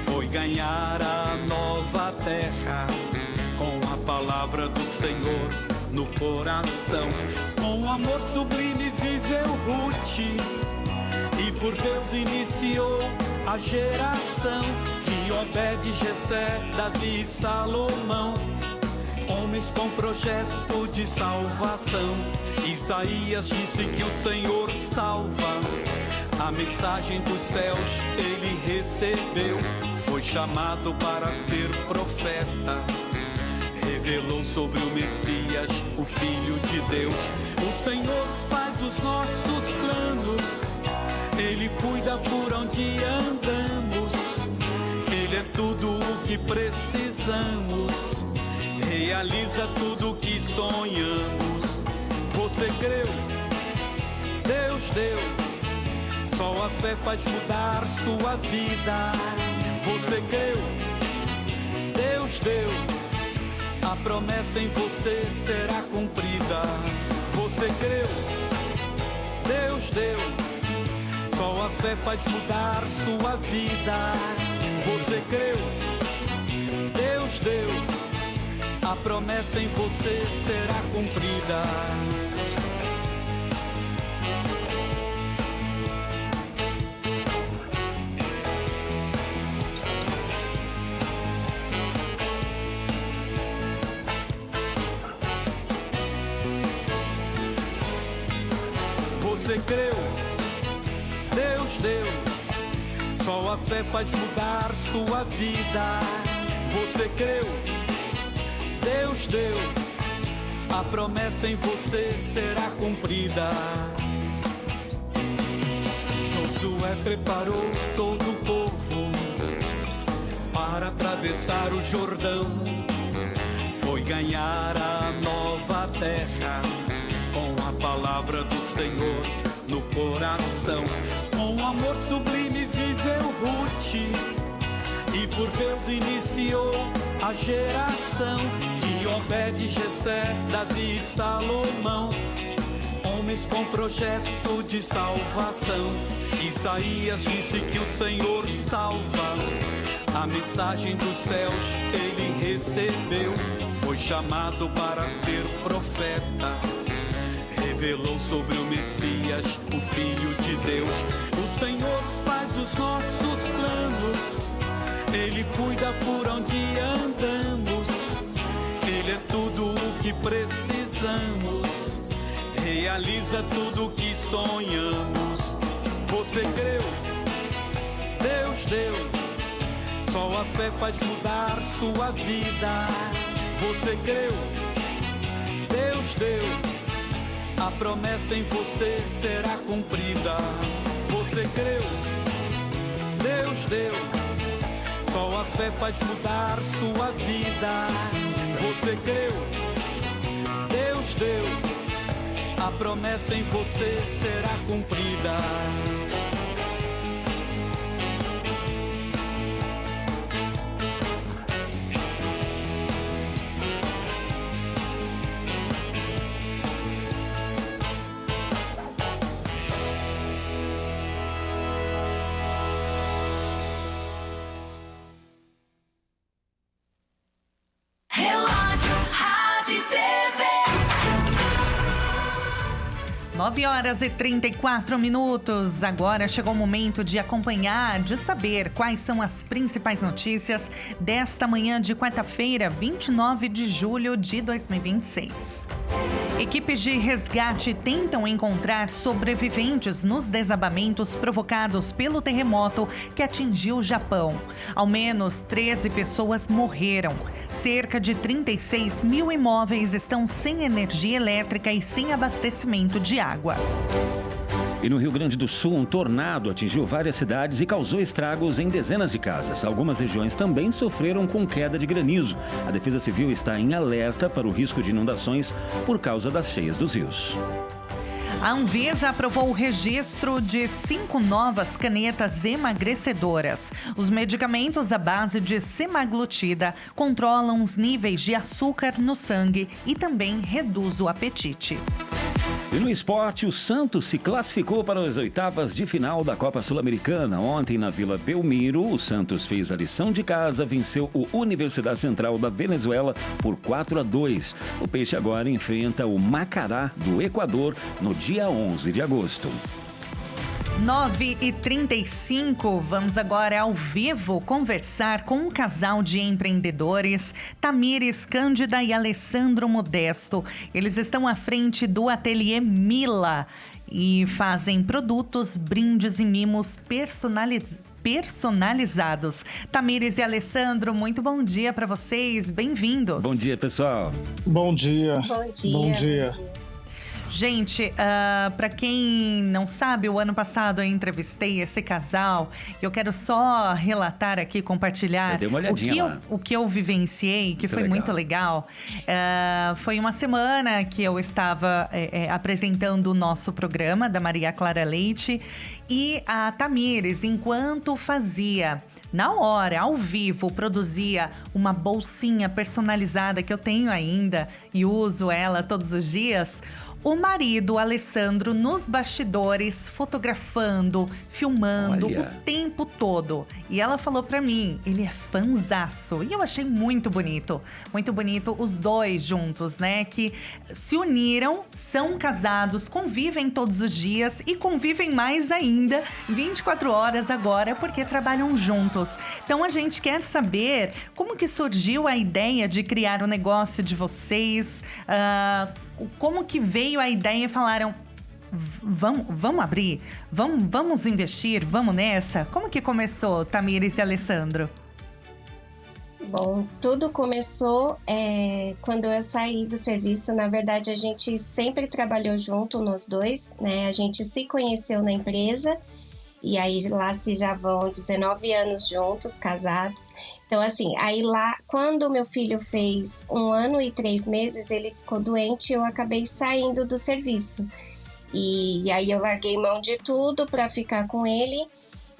Foi ganhar a nova terra com a palavra do Senhor no coração. Com amor sublime viveu Ruth e por Deus iniciou a geração de Obed, Jessé, Davi e Salomão, homens com projeto de salvação. Isaías disse que o Senhor salva, a mensagem dos céus ele recebeu. Foi chamado para ser profeta, revelou sobre o Messias, o Filho de Deus. O Senhor faz os nossos planos, Ele cuida por onde andamos. Ele é tudo o que precisamos, realiza tudo o que sonhamos. Você creu, Deus deu, só a fé faz mudar sua vida. Você creu, Deus deu, a promessa em você será cumprida. Você creu, Deus deu, só a fé faz mudar sua vida. Você creu, Deus deu, a promessa em você será cumprida. Você creu, Deus deu, só a fé faz mudar sua vida. Você creu, Deus deu, a promessa em você será cumprida. Josué preparou todo o povo para atravessar o Jordão. Foi ganhar a nova terra com a palavra do Senhor no coração. Com amor sublime viveu Ruth e por Deus iniciou a geração de Obed, Jessé, Davi e Salomão, homens com projeto de salvação. Isaías disse que o Senhor salva, a mensagem dos céus ele recebeu. Foi chamado para ser profeta, revelou sobre o Messias, o Filho de Deus. O Senhor faz os nossos planos, Ele cuida por onde andamos. Ele é tudo o que precisamos, realiza tudo o que sonhamos. Você creu, Deus deu, só a fé faz mudar sua vida. Você creu, Deus deu, a promessa em você será cumprida. Você creu, Deus deu, só a fé faz mudar sua vida. Você creu, Deus deu, a promessa em você será cumprida.
9h34. Agora chegou o momento de acompanhar, de saber quais são as principais notícias desta manhã de quarta-feira, 29 de julho de 2026. Equipes de resgate tentam encontrar sobreviventes nos desabamentos provocados pelo terremoto que atingiu o Japão. Ao menos 13 pessoas morreram. Cerca de 36 mil imóveis estão sem energia elétrica e sem abastecimento de água.
E no Rio Grande do Sul, um tornado atingiu várias cidades e causou estragos em dezenas de casas. Algumas regiões também sofreram com queda de granizo. A Defesa Civil está em alerta para o risco de inundações por causa das cheias dos rios.
A Anvisa aprovou o registro de 5 novas canetas emagrecedoras. Os medicamentos à base de semaglutida controlam os níveis de açúcar no sangue e também reduz o apetite.
E no esporte, o Santos se classificou para as oitavas de final da Copa Sul-Americana. Ontem, na Vila Belmiro, o Santos fez a lição de casa, venceu o Universidade Central da Venezuela por 4-2. O Peixe agora enfrenta o Macará do Equador no dia 11 de agosto.
9h35, vamos agora ao vivo conversar com um casal de empreendedores, Tamires Cândida e Alessandro Modesto. Eles estão à frente do Ateliê Mila e fazem produtos, brindes e mimos personalizados. Tamires e Alessandro, muito bom dia para vocês, bem-vindos.
Bom dia, pessoal.
Bom dia.
Bom dia.
Bom dia.
Gente, para quem não sabe, o ano passado eu entrevistei esse casal. Eu quero só relatar aqui, compartilhar o que eu vivenciei, que foi muito legal. Foi uma semana que eu estava apresentando o nosso programa da Maria Clara Leite. E a Tamires, enquanto fazia... Na hora, ao vivo, produzia uma bolsinha personalizada que eu tenho ainda e uso ela todos os dias. O marido, Alessandro, nos bastidores, fotografando, filmando o tempo todo. E ela falou pra mim, ele é fanzaço. E eu achei muito bonito os dois juntos, né? Que se uniram, são casados, convivem todos os dias e convivem mais ainda, 24 horas agora, porque trabalham juntos. Então a gente quer saber como que surgiu a ideia de criar o negócio de vocês, como que veio a ideia e falaram, vamos abrir, vamos investir, vamos nessa? Como que começou, Tamires e Alessandro?
Bom, tudo começou quando eu saí do serviço. Na verdade, a gente sempre trabalhou junto, nós dois, né? A gente se conheceu na empresa e aí lá se já vão 19 anos juntos, casados. Então, assim, aí lá, quando meu filho fez 1 ano e 3 meses, ele ficou doente e eu acabei saindo do serviço. E aí eu larguei mão de tudo para ficar com ele.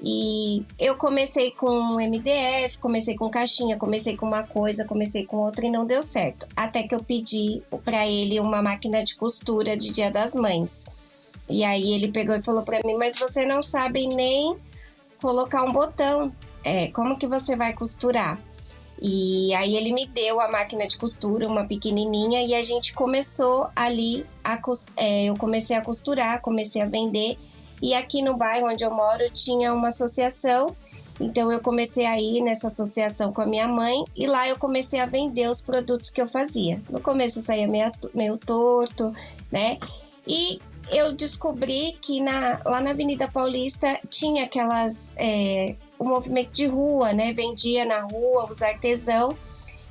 E eu comecei com MDF, comecei com caixinha, comecei com uma coisa, comecei com outra e não deu certo. Até que eu pedi para ele uma máquina de costura de Dia das Mães. E aí ele pegou e falou para mim, mas você não sabe nem colocar um botão. Como que você vai costurar? E aí ele me deu a máquina de costura, uma pequenininha, e a gente começou ali, eu comecei a costurar, comecei a vender. E aqui no bairro onde eu moro tinha uma associação, então eu comecei a ir nessa associação com a minha mãe e lá eu comecei a vender os produtos que eu fazia. No começo saía meio torto, né? E eu descobri que lá na Avenida Paulista tinha aquelas... o movimento de rua, né? Vendia na rua os artesãos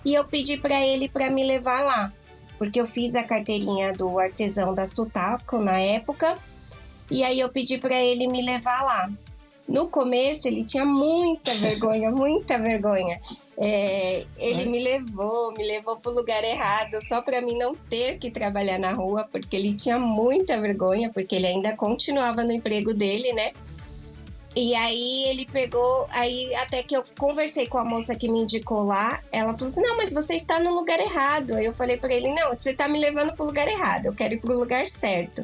e eu pedi para ele para me levar lá, porque eu fiz a carteirinha do artesão da Sutaco na época e aí eu pedi para ele me levar lá. No começo ele tinha muita vergonha, muita vergonha. Ele me levou pro lugar errado só para mim não ter que trabalhar na rua, porque ele tinha muita vergonha, porque ele ainda continuava no emprego dele, né? E aí ele pegou, até que eu conversei com a moça que me indicou lá, ela falou assim, não, mas você está no lugar errado. Aí eu falei para ele, não, você está me levando para o lugar errado, eu quero ir para o lugar certo.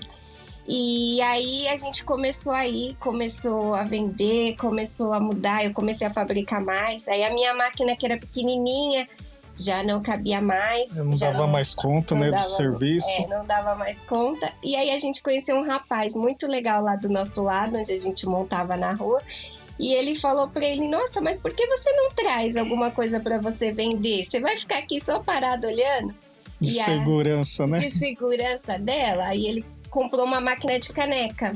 E aí a gente começou a vender, começou a mudar, eu comecei a fabricar mais. Aí a minha máquina, que era pequenininha, já não cabia mais.
Não dava mais conta, né, do serviço.
Não dava mais conta. E aí a gente conheceu um rapaz muito legal lá do nosso lado, onde a gente montava na rua. E ele falou pra ele, nossa, mas por que você não traz alguma coisa pra você vender? Você vai ficar aqui só parado olhando?
De segurança, né?
De segurança dela. Aí ele comprou uma máquina de caneca.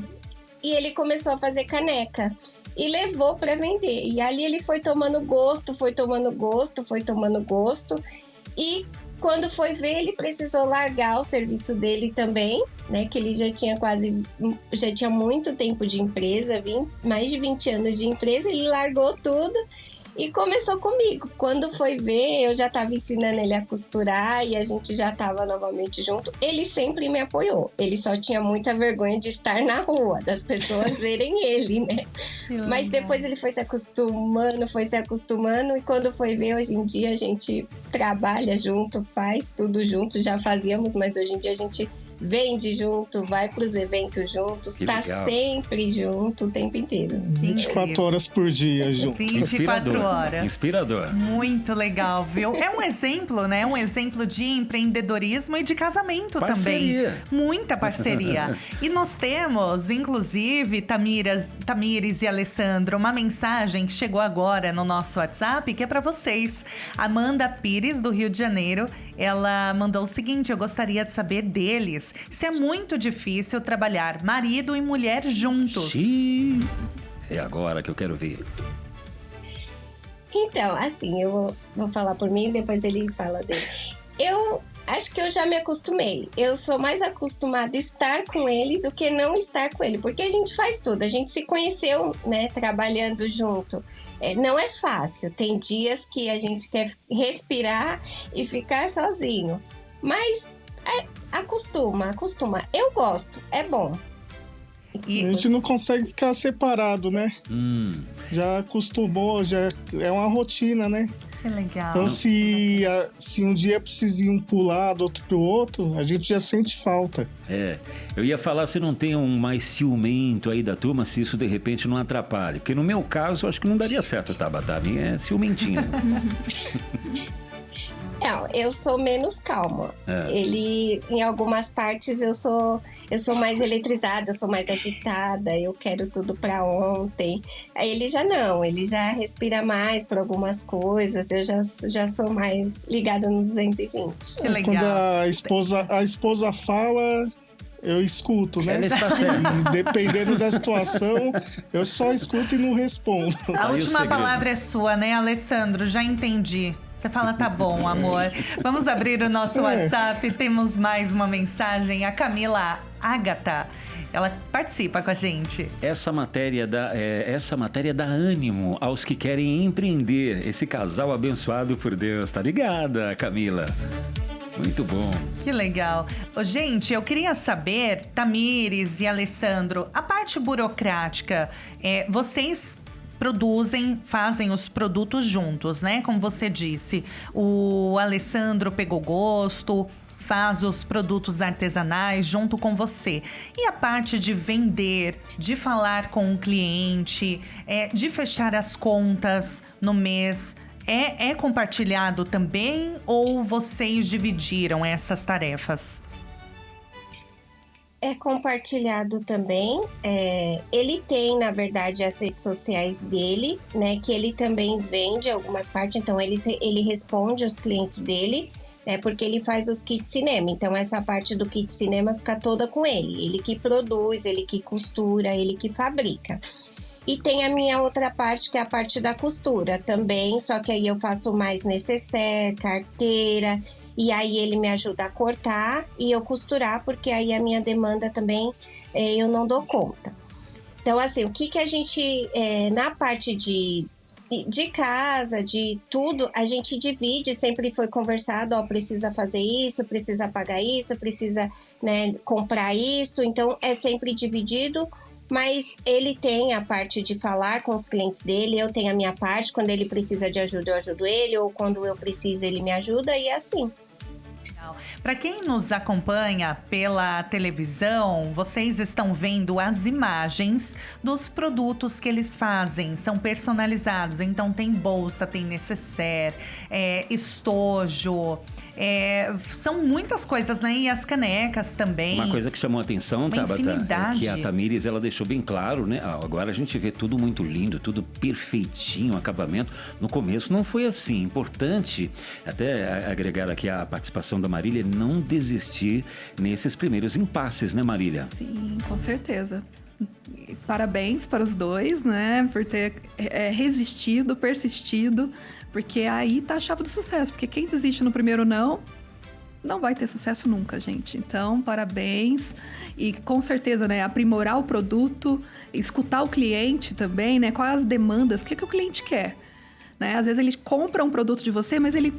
E ele começou a fazer caneca. E levou para vender. E ali ele foi tomando gosto. E quando foi ver, ele precisou largar o serviço dele também, né? Que ele já tinha muito tempo de empresa, mais de 20 anos de empresa. Ele largou tudo e começou comigo. Quando foi ver, eu já estava ensinando ele a costurar e a gente já estava novamente junto. Ele sempre me apoiou. Ele só tinha muita vergonha de estar na rua, das pessoas verem ele, né? Mas depois ele foi se acostumando. E quando foi ver, hoje em dia a gente trabalha junto, faz tudo junto. Já fazíamos, mas hoje em dia a gente vende junto, vai pros eventos juntos, tá sempre junto o tempo inteiro.
24 horas por dia junto.
24 horas.
Inspirador.
Muito legal, viu? É um exemplo, né? Um exemplo de empreendedorismo e de casamento
parceria.
Também. Muita parceria. E nós temos, inclusive, Tamires e Alessandro, uma mensagem que chegou agora no nosso WhatsApp, que é para vocês. Amanda Pires, do Rio de Janeiro, ela mandou o seguinte: eu gostaria de saber deles se é muito difícil trabalhar marido e mulher juntos.
Sim. É agora que eu quero ver.
Então, assim, eu vou falar por mim, depois ele fala dele. Eu acho que eu já me acostumei. Eu sou mais acostumada a estar com ele do que não estar com ele, porque a gente faz tudo. A gente se conheceu, né, trabalhando junto. Não é fácil. Tem dias que a gente quer respirar e ficar sozinho. Mas acostuma. Eu gosto, é bom.
E a gente não consegue ficar separado, né? Já acostumou, já é uma rotina, né?
Que legal.
Então, se um dia precisa ir um pro lado, outro pro outro, a gente já sente falta.
Eu ia falar se não tem um mais ciumento aí da turma, se isso de repente não atrapalha. Porque no meu caso, eu acho que não daria certo, Tabata. A minha é ciumentinha.
Não, eu sou menos calma. Ele, em algumas partes, eu sou mais eletrizada, eu sou mais agitada, eu quero tudo pra ontem. Aí ele já não, ele já respira mais para algumas coisas, eu já sou mais ligada no 220.
Que legal.
Quando a esposa fala, eu escuto, né?
Ela está certa.
Dependendo da situação, eu só escuto e não respondo.
A última palavra é sua, né, Alessandro? Já entendi. Você fala, tá bom, amor. Vamos abrir o nosso WhatsApp. Temos mais uma mensagem. A Camila Ágata, ela participa com a gente.
Essa matéria dá ânimo aos que querem empreender. Esse casal abençoado por Deus. Tá ligada, Camila? Muito bom.
Que legal. Gente, eu queria saber, Tamires e Alessandro, a parte burocrática, vocês fazem os produtos juntos, né? Como você disse, o Alessandro pegou gosto, faz os produtos artesanais junto com você. E a parte de vender, de falar com o cliente, de fechar as contas no mês, é compartilhado também ou vocês dividiram essas tarefas?
É compartilhado também. Ele tem, na verdade, as redes sociais dele, né? Que ele também vende algumas partes. Então, ele responde aos clientes dele, né? Porque ele faz os kits cinema. Então, essa parte do kit cinema fica toda com ele. Ele que produz, ele que costura, ele que fabrica. E tem a minha outra parte, que é a parte da costura também. Só que aí eu faço mais necessaire, carteira. E aí ele me ajuda a cortar e eu costurar, porque aí a minha demanda também eu não dou conta. Então, assim, o que a gente, na parte de casa, de tudo, a gente divide, sempre foi conversado, precisa fazer isso, precisa pagar isso, precisa, né, comprar isso. Então, é sempre dividido, mas ele tem a parte de falar com os clientes dele, eu tenho a minha parte, quando ele precisa de ajuda, eu ajudo ele, ou quando eu preciso, ele me ajuda, e é assim.
Para quem nos acompanha pela televisão, vocês estão vendo as imagens dos produtos que eles fazem. São personalizados, então tem bolsa, tem necessaire, estojo. São muitas coisas, né? E as canecas também.
Uma coisa que chamou a atenção, Tabata, é que a Tamires, ela deixou bem claro, né? Agora a gente vê tudo muito lindo, tudo perfeitinho, acabamento. No começo não foi assim. Importante até agregar aqui a participação da Marília, não desistir nesses primeiros impasses, né, Marília?
Sim, com certeza. Parabéns para os dois, né? Por ter resistido, persistido. Porque aí tá a chave do sucesso. Porque quem desiste no primeiro não vai ter sucesso nunca, gente. Então, parabéns. E com certeza, né, aprimorar o produto, escutar o cliente também, né? Quais as demandas, o que o cliente quer. Né? Às vezes ele compra um produto de você, mas ele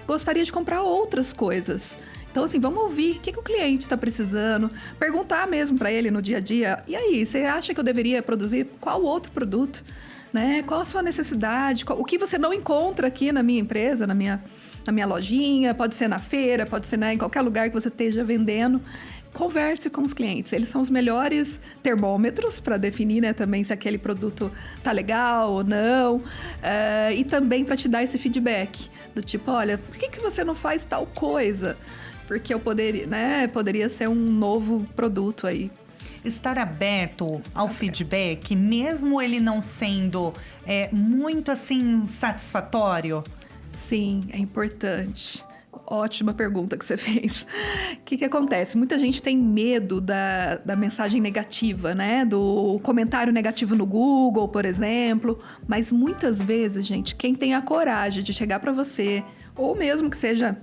gostaria de comprar outras coisas. Então, assim, vamos ouvir o que o cliente está precisando. Perguntar mesmo para ele no dia a dia. E aí, você acha que eu deveria produzir qual outro produto? Né? Qual a sua necessidade? O que você não encontra aqui na minha empresa, na minha lojinha? Pode ser na feira, pode ser, né, em qualquer lugar que você esteja vendendo. Converse com os clientes. Eles são os melhores termômetros para definir, né, também se aquele produto tá legal ou não. E também para te dar esse feedback. Do tipo, olha, por que você não faz tal coisa? Porque eu poderia ser um novo produto aí.
Estar aberto ao feedback, mesmo ele não sendo muito assim satisfatório?
Sim, é importante. Ótima pergunta que você fez. O que acontece? Muita gente tem medo da mensagem negativa, né? Do comentário negativo no Google, por exemplo. Mas muitas vezes, gente, quem tem a coragem de chegar para você, ou mesmo que seja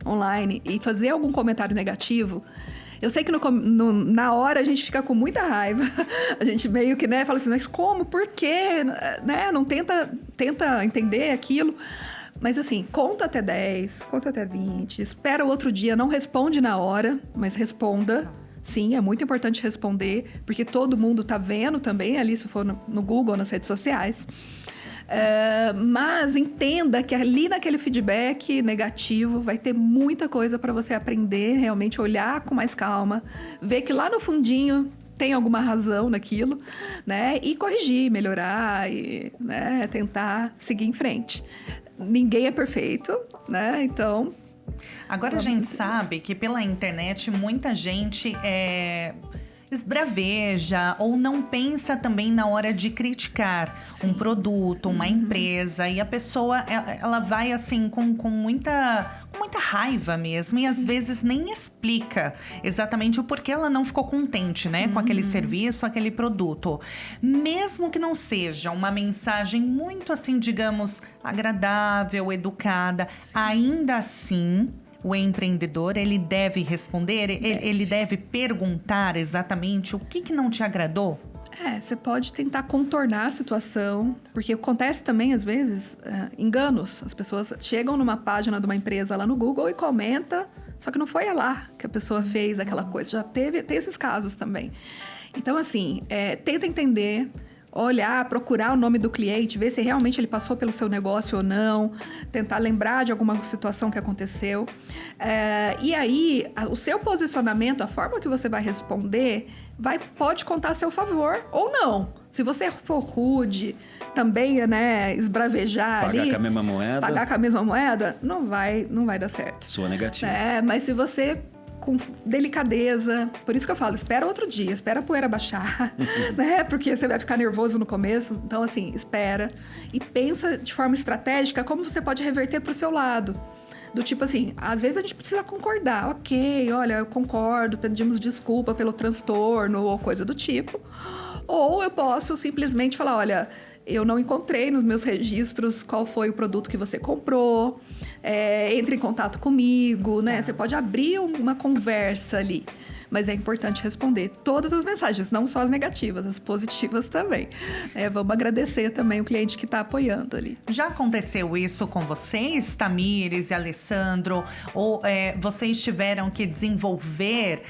online, e fazer algum comentário negativo... Eu sei que na hora a gente fica com muita raiva. A gente meio que, né, fala assim, mas como? Por quê? Né? Não tenta entender aquilo. Mas assim, conta até 10, conta até 20, espera o outro dia, não responde na hora, mas responda. Sim, é muito importante responder, porque todo mundo tá vendo também ali, se for no Google, nas redes sociais. Mas entenda que ali naquele feedback negativo vai ter muita coisa para você aprender, realmente olhar com mais calma, ver que lá no fundinho tem alguma razão naquilo, né? E corrigir, melhorar e, né, tentar seguir em frente. Ninguém é perfeito, né? Então...
Agora a gente sabe que pela internet muita gente esbraveja ou não pensa também na hora de criticar um produto, uma empresa, e a pessoa ela vai assim com muita raiva mesmo, e às vezes nem explica exatamente o porquê ela não ficou contente, né, com aquele serviço, aquele produto. Mesmo que não seja uma mensagem muito assim, digamos, agradável, educada, ainda assim o empreendedor, ele deve responder, ele deve perguntar exatamente o que não te agradou?
Você pode tentar contornar a situação, porque acontece também, às vezes, enganos. As pessoas chegam numa página de uma empresa lá no Google e comenta, só que não foi lá que a pessoa fez aquela coisa. Já tem esses casos também. Então, assim, tenta entender, olhar, procurar o nome do cliente, ver se realmente ele passou pelo seu negócio ou não, tentar lembrar de alguma situação que aconteceu. E aí, o seu posicionamento, a forma que você vai responder, pode contar a seu favor ou não. Se você for rude, também, né, esbravejar
pagar
ali...
Pagar com a mesma moeda,
não vai dar certo.
Sua negativa.
Mas se você... com delicadeza, por isso que eu falo, espera outro dia, espera a poeira baixar, né? Porque você vai ficar nervoso no começo. Então, assim, espera e pensa de forma estratégica como você pode reverter para o seu lado. Do tipo assim, às vezes a gente precisa concordar. Ok, olha, eu concordo, pedimos desculpa pelo transtorno ou coisa do tipo. Ou eu posso simplesmente falar, olha, eu não encontrei nos meus registros qual foi o produto que você comprou. Entre em contato comigo, né? Você pode abrir uma conversa ali. Mas é importante responder todas as mensagens, não só as negativas, as positivas também. Vamos agradecer também o cliente que está apoiando ali.
Já aconteceu isso com vocês, Tamires e Alessandro? Ou vocês tiveram que desenvolver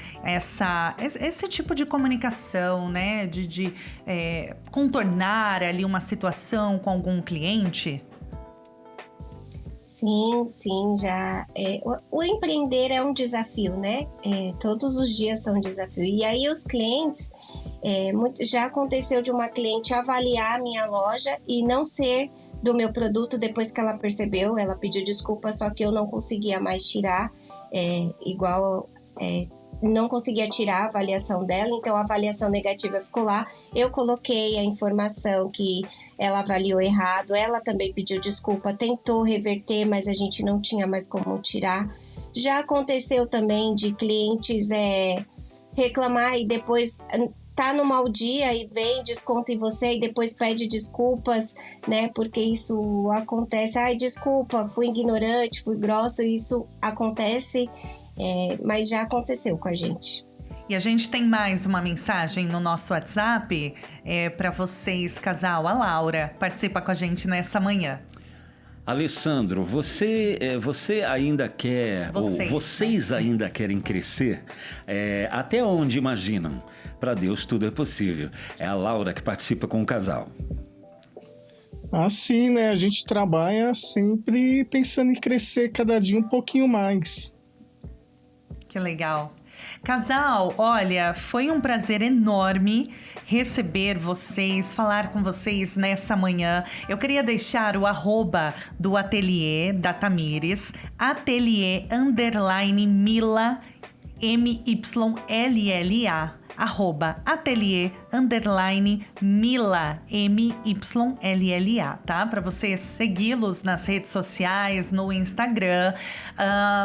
esse tipo de comunicação, né? De contornar ali uma situação com algum cliente?
Sim, já. O empreender é um desafio, né? Todos os dias são um desafio. E aí os clientes, já aconteceu de uma cliente avaliar a minha loja e não ser do meu produto depois que ela percebeu. Ela pediu desculpa, só que eu não conseguia mais tirar, não conseguia tirar a avaliação dela, então a avaliação negativa ficou lá. Eu coloquei a informação que ela avaliou errado, ela também pediu desculpa, tentou reverter, mas a gente não tinha mais como tirar. Já aconteceu também de clientes reclamar e depois tá no mau dia e vem, desconta em você e depois pede desculpas, né? Porque isso acontece. Ai, desculpa, fui ignorante, fui grossa, isso acontece, mas já aconteceu com a gente.
E a gente tem mais uma mensagem no nosso WhatsApp para vocês, casal. A Laura participa com a gente nessa manhã.
Alessandro, você ainda quer, vocês ainda querem crescer? Até onde imaginam? Para Deus tudo é possível. É a Laura que participa com o casal.
Assim, né? A gente trabalha sempre pensando em crescer cada dia um pouquinho mais.
Que legal. Casal, olha, foi um prazer enorme receber vocês, falar com vocês nessa manhã. Eu queria deixar o @ do ateliê da Tamires, ateliê_Mila, MYLLA. @ateliê_Mila, MYLLA, tá? Para você segui-los nas redes sociais, no Instagram,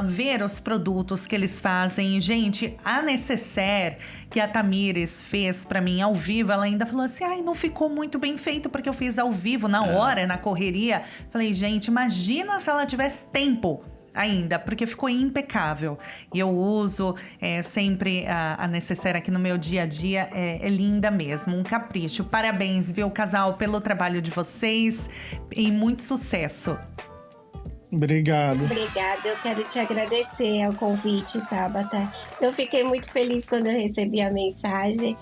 ver os produtos que eles fazem. Gente, a necessaire que a Tamires fez para mim ao vivo, ela ainda falou assim, ai, não ficou muito bem feito porque eu fiz ao vivo, na hora, na correria. Falei, gente, imagina se ela tivesse tempo ainda, porque ficou impecável. E eu uso sempre a necessaire aqui no meu dia a dia. É linda mesmo, um capricho. Parabéns, viu, casal, pelo trabalho de vocês e muito sucesso.
Obrigado.
Obrigada, eu quero te agradecer ao convite, Tabata. Eu fiquei muito feliz quando eu recebi a mensagem.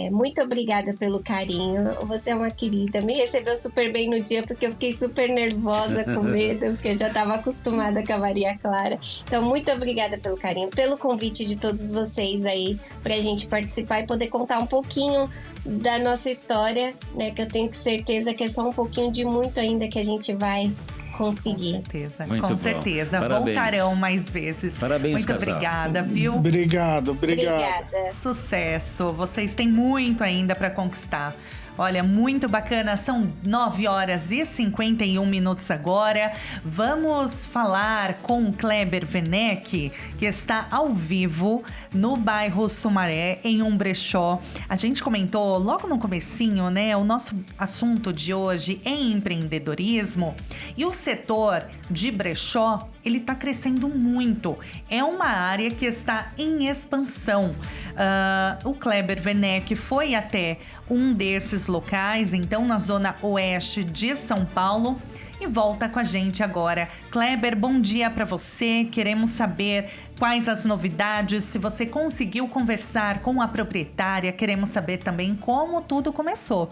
Muito obrigada pelo carinho. Você é uma querida. Me recebeu super bem no dia porque eu fiquei super nervosa, com medo, porque eu já estava acostumada com a Maria Clara. Então, muito obrigada pelo carinho, pelo convite de todos vocês aí pra gente participar e poder contar um pouquinho da nossa história, né? Que eu tenho certeza que é só um pouquinho de muito ainda que a gente vai conseguir.
Com certeza.
Parabéns.
Voltarão mais vezes.
Parabéns,
muito
casal.
Obrigada, viu?
Obrigado.
Obrigada.
Sucesso. Vocês têm muito ainda para conquistar. Olha, muito bacana, são 9h51 agora. Vamos falar com o Kleber Werneck, que está ao vivo no bairro Sumaré, em um brechó. A gente comentou logo no comecinho, né? O nosso assunto de hoje é empreendedorismo. E o setor de brechó, ele está crescendo muito. É uma área que está em expansão. O Kleber Werneck foi até um desses locais, então na zona oeste de São Paulo, e volta com a gente agora. Kleber, bom dia para você. Queremos saber quais as novidades, se você conseguiu conversar com a proprietária. Queremos saber também como tudo começou.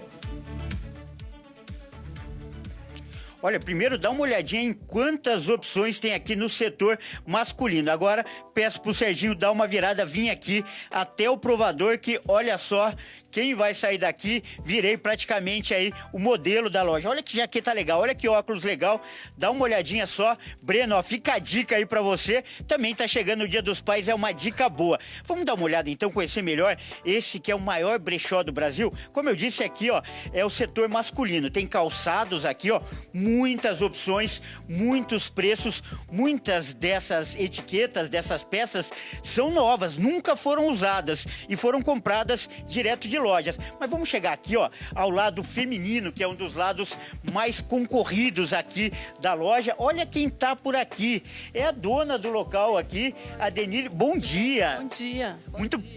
Olha, primeiro dá uma olhadinha em quantas opções tem aqui no setor masculino. Agora peço pro Serginho dar uma virada, vir aqui até o provador, que olha só, quem vai sair daqui, virei praticamente aí o modelo da loja. Olha que jaqueta legal, olha que óculos legal, dá uma olhadinha só. Breno, ó, fica a dica aí pra você, também tá chegando o Dia dos Pais, é uma dica boa. Vamos dar uma olhada então, conhecer melhor esse que é o maior brechó do Brasil. Como eu disse aqui, ó, é o setor masculino, tem calçados aqui, ó, muitas opções, muitos preços, muitas dessas etiquetas, dessas peças são novas, nunca foram usadas e foram compradas direto de lojas. Mas vamos chegar aqui, ó, ao lado feminino, que é um dos lados mais concorridos aqui da loja. Olha quem tá por aqui. É a dona do local aqui, a Denise. Bom dia.
Bom dia.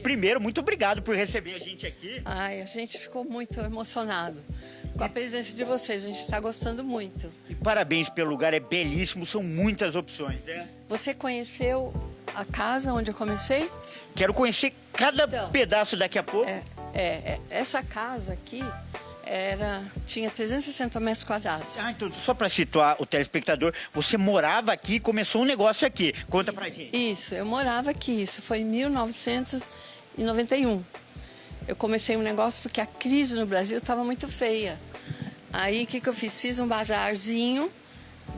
Primeiro, muito obrigado por receber a gente aqui.
Ai, a gente ficou muito emocionado com a presença de vocês. A gente está gostando muito.
E parabéns pelo lugar, é belíssimo, são muitas opções, né?
Você conheceu a casa onde eu comecei?
Quero conhecer cada pedaço daqui a pouco.
Essa casa aqui Tinha 360 metros quadrados.
Então, só para situar o telespectador, você morava aqui e começou um negócio aqui. Conta pra gente.
Isso, eu morava aqui. Isso foi em 1991. Eu comecei um negócio porque a crise no Brasil estava muito feia. Aí, o que eu fiz? Fiz um bazarzinho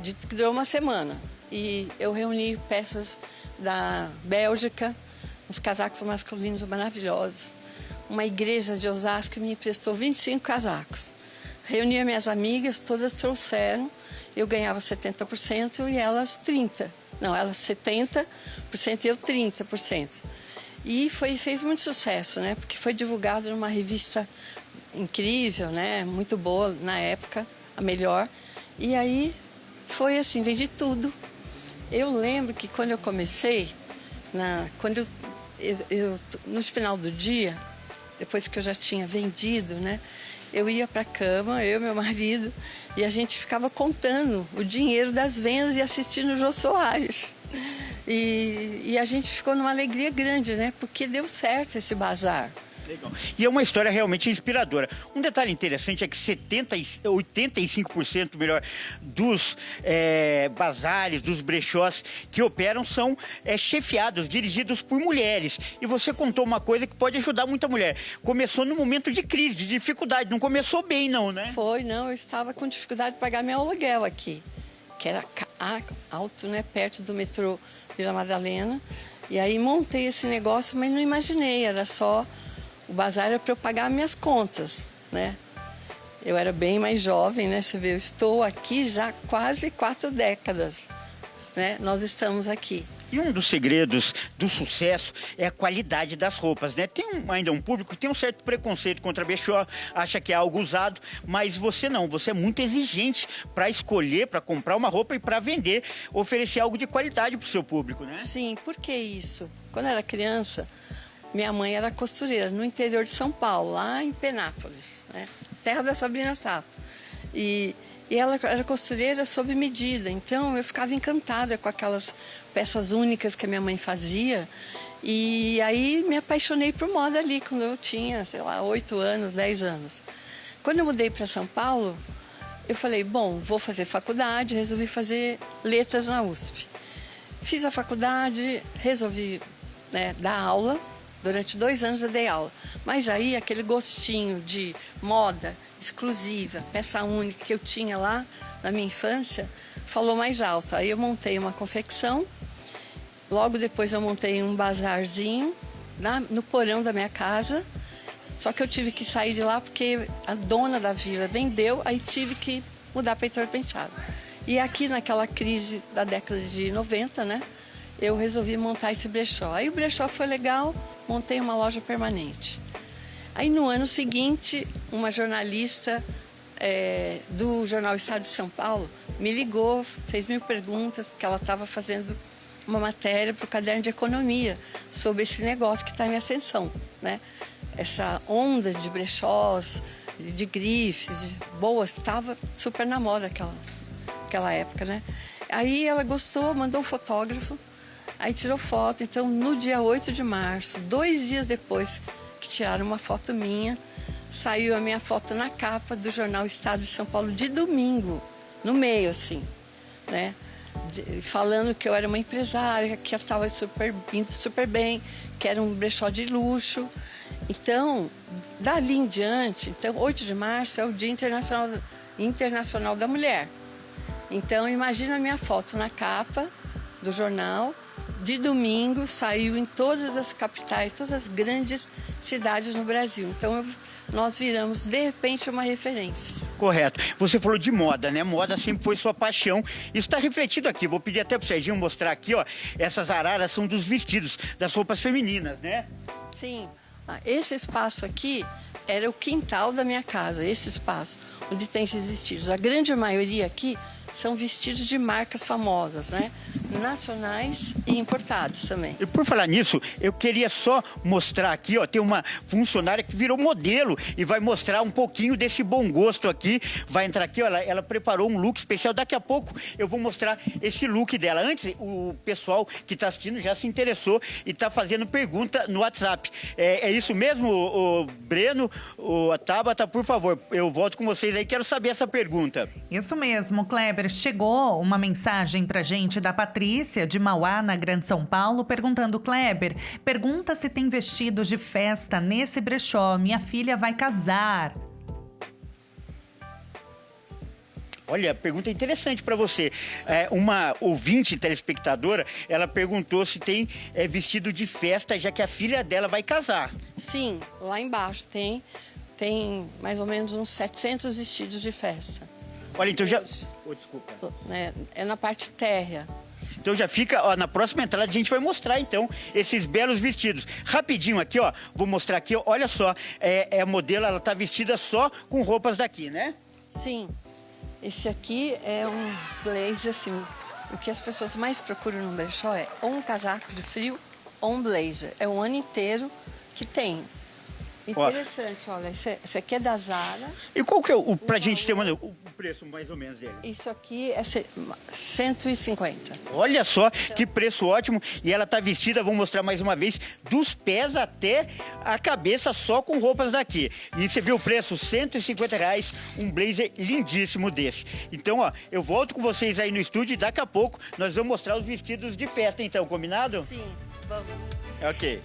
que durou uma semana. E eu reuni peças da Bélgica, uns casacos masculinos maravilhosos. Uma igreja de Osasco me emprestou 25 casacos. Reuni as minhas amigas, todas trouxeram. Eu ganhava 70% e elas 30%. Não, elas 70% e eu 30%. E fez muito sucesso, né? Porque foi divulgado numa revista incrível, né? Muito boa na época, a melhor. E aí foi assim, vendi tudo. Eu lembro que quando eu comecei, no final do dia, depois que eu já tinha vendido, né? Eu ia para a cama, eu e meu marido, e a gente ficava contando o dinheiro das vendas e assistindo o Jô Soares. E a gente ficou numa alegria grande, né? Porque deu certo esse bazar.
Legal. E é uma história realmente inspiradora. Um detalhe interessante é que 85% melhor dos bazares, dos brechós que operam são chefiados, dirigidos por mulheres. E você contou uma coisa que pode ajudar muita mulher. Começou num momento de crise, de dificuldade. Não começou bem, não, né?
Foi, não. Eu estava com dificuldade de pagar meu aluguel aqui, que era alto, né? Perto do metrô Vila Madalena. E aí montei esse negócio, mas não imaginei. Era só... O bazar era para eu pagar minhas contas, né? Eu era bem mais jovem, né? Você vê, eu estou aqui já há quase 4 décadas, né? Nós estamos aqui.
E um dos segredos do sucesso é a qualidade das roupas, né? Tem ainda um público que tem um certo preconceito contra brechó, acha que é algo usado, mas você não, você é muito exigente para escolher, para comprar uma roupa e para vender, oferecer algo de qualidade para o seu público, né?
Sim, por que isso? Quando eu era criança, minha mãe era costureira no interior de São Paulo, lá em Penápolis, né? Terra da Sabrina Sato. E ela era costureira sob medida, então eu ficava encantada com aquelas peças únicas que a minha mãe fazia. E aí me apaixonei por moda ali, quando eu tinha, 8 anos, 10 anos. Quando eu mudei para São Paulo, eu falei, bom, vou fazer faculdade, resolvi fazer letras na USP. Fiz a faculdade, resolvi dar aula. Durante 2 anos eu dei aula. Mas aí aquele gostinho de moda exclusiva, peça única que eu tinha lá na minha infância, falou mais alto. Aí eu montei uma confecção. Logo depois eu montei um bazarzinho no porão da minha casa. Só que eu tive que sair de lá porque a dona da vila vendeu, aí tive que mudar para Heitor Penteado. E aqui naquela crise da década de 90, né? Eu resolvi montar esse brechó. Aí o brechó foi legal, montei uma loja permanente. Aí no ano seguinte, uma jornalista do jornal Estado de São Paulo me ligou, fez 1000 perguntas, porque ela estava fazendo uma matéria para o caderno de economia sobre esse negócio que está em ascensão, né? Essa onda de brechós, de grifes, boas, estava super na moda aquela época, né? Aí ela gostou, mandou um fotógrafo. Aí tirou foto, então no dia 8 de março, 2 dias depois que tiraram uma foto minha, saiu a minha foto na capa do jornal Estado de São Paulo de domingo, no meio assim, né? Falando que eu era uma empresária, que eu estava indo super bem, que era um brechó de luxo. Então, dali em diante, 8 de março é o Dia Internacional da Mulher. Então, imagina a minha foto na capa do jornal. De domingo, saiu em todas as capitais, todas as grandes cidades no Brasil. Então, nós viramos, de repente, uma referência.
Correto. Você falou de moda, né? Moda sempre foi sua paixão. Isso está refletido aqui. Vou pedir até para o Serginho mostrar aqui, ó. Essas araras são dos vestidos, das roupas femininas, né?
Sim. Esse espaço aqui era o quintal da minha casa, esse espaço, onde tem esses vestidos. A grande maioria aqui são vestidos de marcas famosas, né? nacionais e importados também.
E por falar nisso, eu queria só mostrar aqui, ó, tem uma funcionária que virou modelo e vai mostrar um pouquinho desse bom gosto aqui. Vai entrar aqui, ó, ela preparou um look especial. Daqui a pouco eu vou mostrar esse look dela. Antes, o pessoal que está assistindo já se interessou e está fazendo pergunta no WhatsApp. É isso mesmo, o Breno, a Tabata, por favor, eu volto com vocês aí, quero saber essa pergunta.
Isso mesmo, Kleber. Chegou uma mensagem pra gente da Patrícia, de Mauá, na Grande São Paulo, perguntando: Kleber, pergunta se tem vestidos de festa nesse brechó. Minha filha vai casar.
Olha, pergunta interessante para você. Uma ouvinte telespectadora, ela perguntou se tem vestido de festa, já que a filha dela vai casar.
Sim, lá embaixo tem mais ou menos uns 700 vestidos de festa.
Olha, então já... desculpa.
É na parte térrea.
Então já fica, ó, na próxima entrada a gente vai mostrar, então, esses belos vestidos. Rapidinho aqui, ó, vou mostrar aqui, ó, olha só, a modelo, ela tá vestida só com roupas daqui, né?
Sim, esse aqui é um blazer, assim, o que as pessoas mais procuram no brechó é ou um casaco de frio ou um blazer. É o ano inteiro que tem. Interessante, olha, esse aqui é da Zara.
E qual que é pra gente ter o preço mais ou menos dele?
Isso aqui é 150.
Olha só, que preço ótimo. E ela tá vestida, vou mostrar mais uma vez, dos pés até a cabeça, só com roupas daqui. E você viu o preço, R$150, um blazer lindíssimo desse. Então, ó, eu volto com vocês aí no estúdio e daqui a pouco nós vamos mostrar os vestidos de festa, então, combinado?
Sim, vamos.
Ok.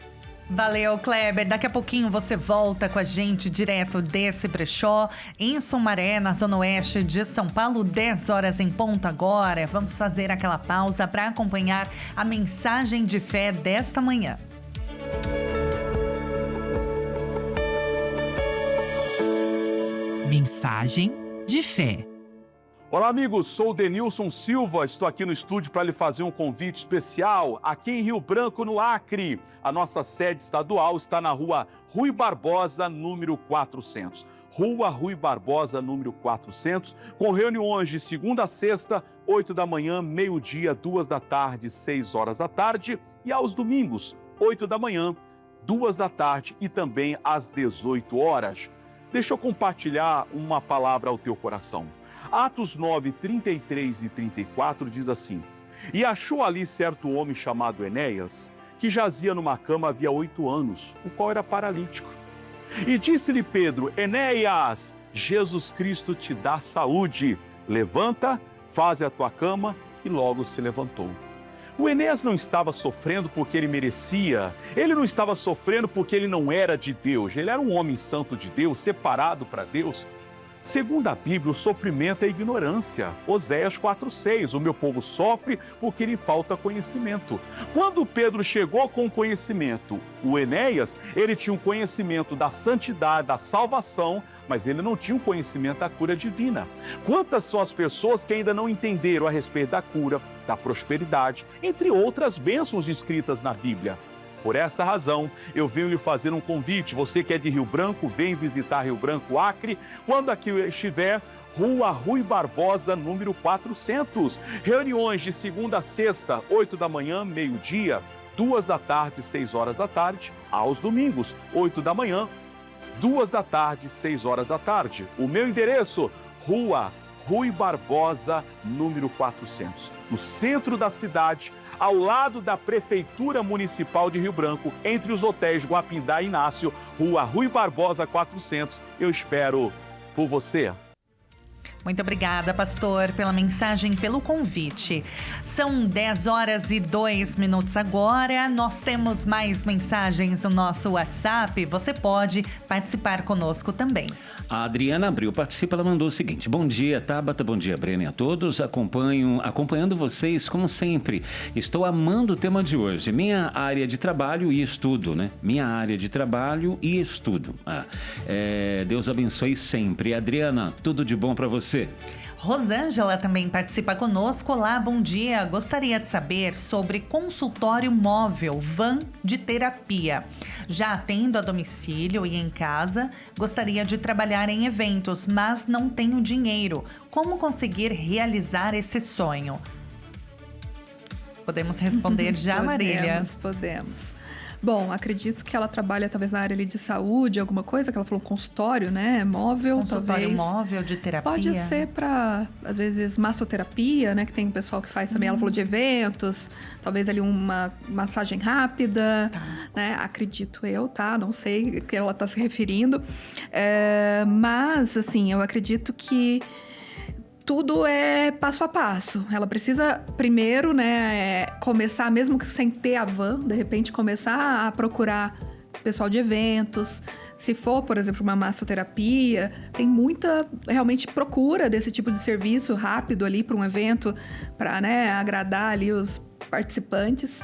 Valeu, Kleber. Daqui a pouquinho você volta com a gente direto desse brechó em Sumaré, na Zona Oeste de São Paulo, 10 horas em ponto agora. Vamos fazer aquela pausa para acompanhar a mensagem de fé desta manhã.
Mensagem de fé.
Olá, amigos, sou o Denilson Silva, estou aqui no estúdio para lhe fazer um convite especial aqui em Rio Branco, no Acre. A nossa sede estadual está na rua Rui Barbosa, número 400. Rua Rui Barbosa, número 400, com reuniões de segunda a sexta, 8 da manhã, meio-dia, 2 da tarde, 6 horas da tarde, e aos domingos, 8 da manhã, 2 da tarde e também às 18 horas. Deixa eu compartilhar uma palavra ao teu coração. Atos 9, 33 e 34 diz assim: E achou ali certo homem chamado Enéas, que jazia numa cama havia 8 anos, o qual era paralítico. E disse-lhe Pedro: Enéas, Jesus Cristo te dá saúde. Levanta, faze a tua cama. E logo se levantou. O Enéas não estava sofrendo porque ele merecia, ele não estava sofrendo porque ele não era de Deus, ele era um homem santo de Deus, separado para Deus. Segundo a Bíblia, o sofrimento é ignorância. Oséias 4,6, o meu povo sofre porque lhe falta conhecimento. Quando Pedro chegou com conhecimento, o Enéas, ele tinha um conhecimento da santidade, da salvação, mas ele não tinha um conhecimento da cura divina. Quantas são as pessoas que ainda não entenderam a respeito da cura, da prosperidade, entre outras bênçãos descritas na Bíblia? Por essa razão, eu venho lhe fazer um convite. Você que é de Rio Branco, vem visitar Rio Branco, Acre, quando aqui estiver, Rua Rui Barbosa, número 400. Reuniões de segunda a sexta, 8 da manhã, meio-dia, 2 da tarde, 6 horas da tarde. Aos domingos, 8 da manhã, 2 da tarde, 6 horas da tarde. O meu endereço, Rua Rui Barbosa, número 400. No centro da cidade, ao lado da Prefeitura Municipal de Rio Branco, entre os hotéis Guapindá e Inácio, Rua Rui Barbosa 400. Eu espero por você.
Muito obrigada, pastor, pela mensagem, pelo convite. São 10 horas e 2 minutos agora. Nós temos mais mensagens no nosso WhatsApp. Você pode participar conosco também.
A Adriana Abril participa, ela mandou o seguinte: bom dia, Tabata, bom dia, Breno e a todos. Acompanhando vocês, como sempre. Estou amando o tema de hoje. Minha área de trabalho e estudo, né? Minha área de trabalho e estudo. Deus abençoe sempre. Adriana, tudo de bom para você.
Rosângela também participa conosco. Olá, bom dia. Gostaria de saber sobre consultório móvel, van de terapia. Já atendo a domicílio e em casa. Gostaria de trabalhar em eventos, mas não tenho dinheiro. Como conseguir realizar esse sonho? Podemos responder já, Marília.
Podemos. Bom, acredito que ela trabalha talvez na área ali de saúde, alguma coisa, que ela falou consultório, né? Móvel,
consultório
talvez.
móvel de terapia.
Pode ser para, às vezes, massoterapia, né? Que tem um pessoal que faz também. Ela falou de eventos, talvez ali uma massagem rápida, né? Acredito eu, tá? Não sei o que ela está se referindo. Mas, assim, eu acredito que tudo é passo a passo. Ela precisa primeiro, né, começar, mesmo que sem ter a van, de repente começar a procurar pessoal de eventos. Se for, por exemplo, uma massoterapia, tem muita, realmente, procura desse tipo de serviço rápido ali para um evento, para, né, agradar ali os participantes.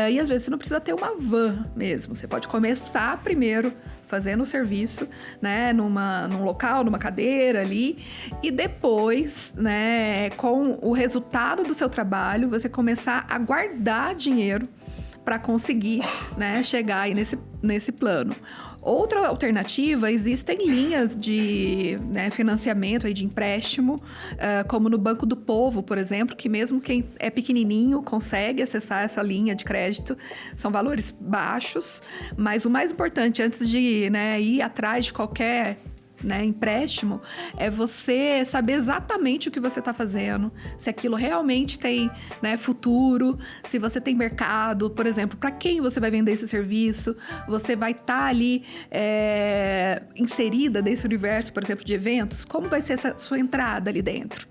E às vezes você não precisa ter uma van mesmo. Você pode começar primeiro fazendo o serviço, né, num local, numa cadeira ali, e depois, né, com o resultado do seu trabalho, você começar a guardar dinheiro para conseguir, né, chegar aí nesse plano. Outra alternativa, existem linhas de, né, financiamento, aí de empréstimo, como no Banco do Povo, por exemplo, que mesmo quem é pequenininho consegue acessar essa linha de crédito. São valores baixos, mas o mais importante, antes de, né, ir atrás de qualquer, né, empréstimo, é você saber exatamente o que você está fazendo, se aquilo realmente tem, né, futuro, se você tem mercado, por exemplo, para quem você vai vender esse serviço, você vai estar ali inserida nesse universo, por exemplo, de eventos, como vai ser essa sua entrada ali dentro.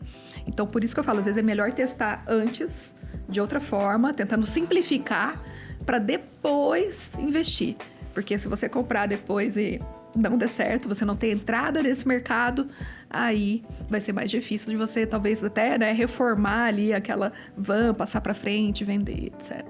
Então, por isso que eu falo, às vezes é melhor testar antes, de outra forma, tentando simplificar, para depois investir. Porque se você comprar depois e não der certo, você não ter entrada nesse mercado, aí vai ser mais difícil de você, talvez até, né, reformar ali aquela van, passar para frente, vender, etc.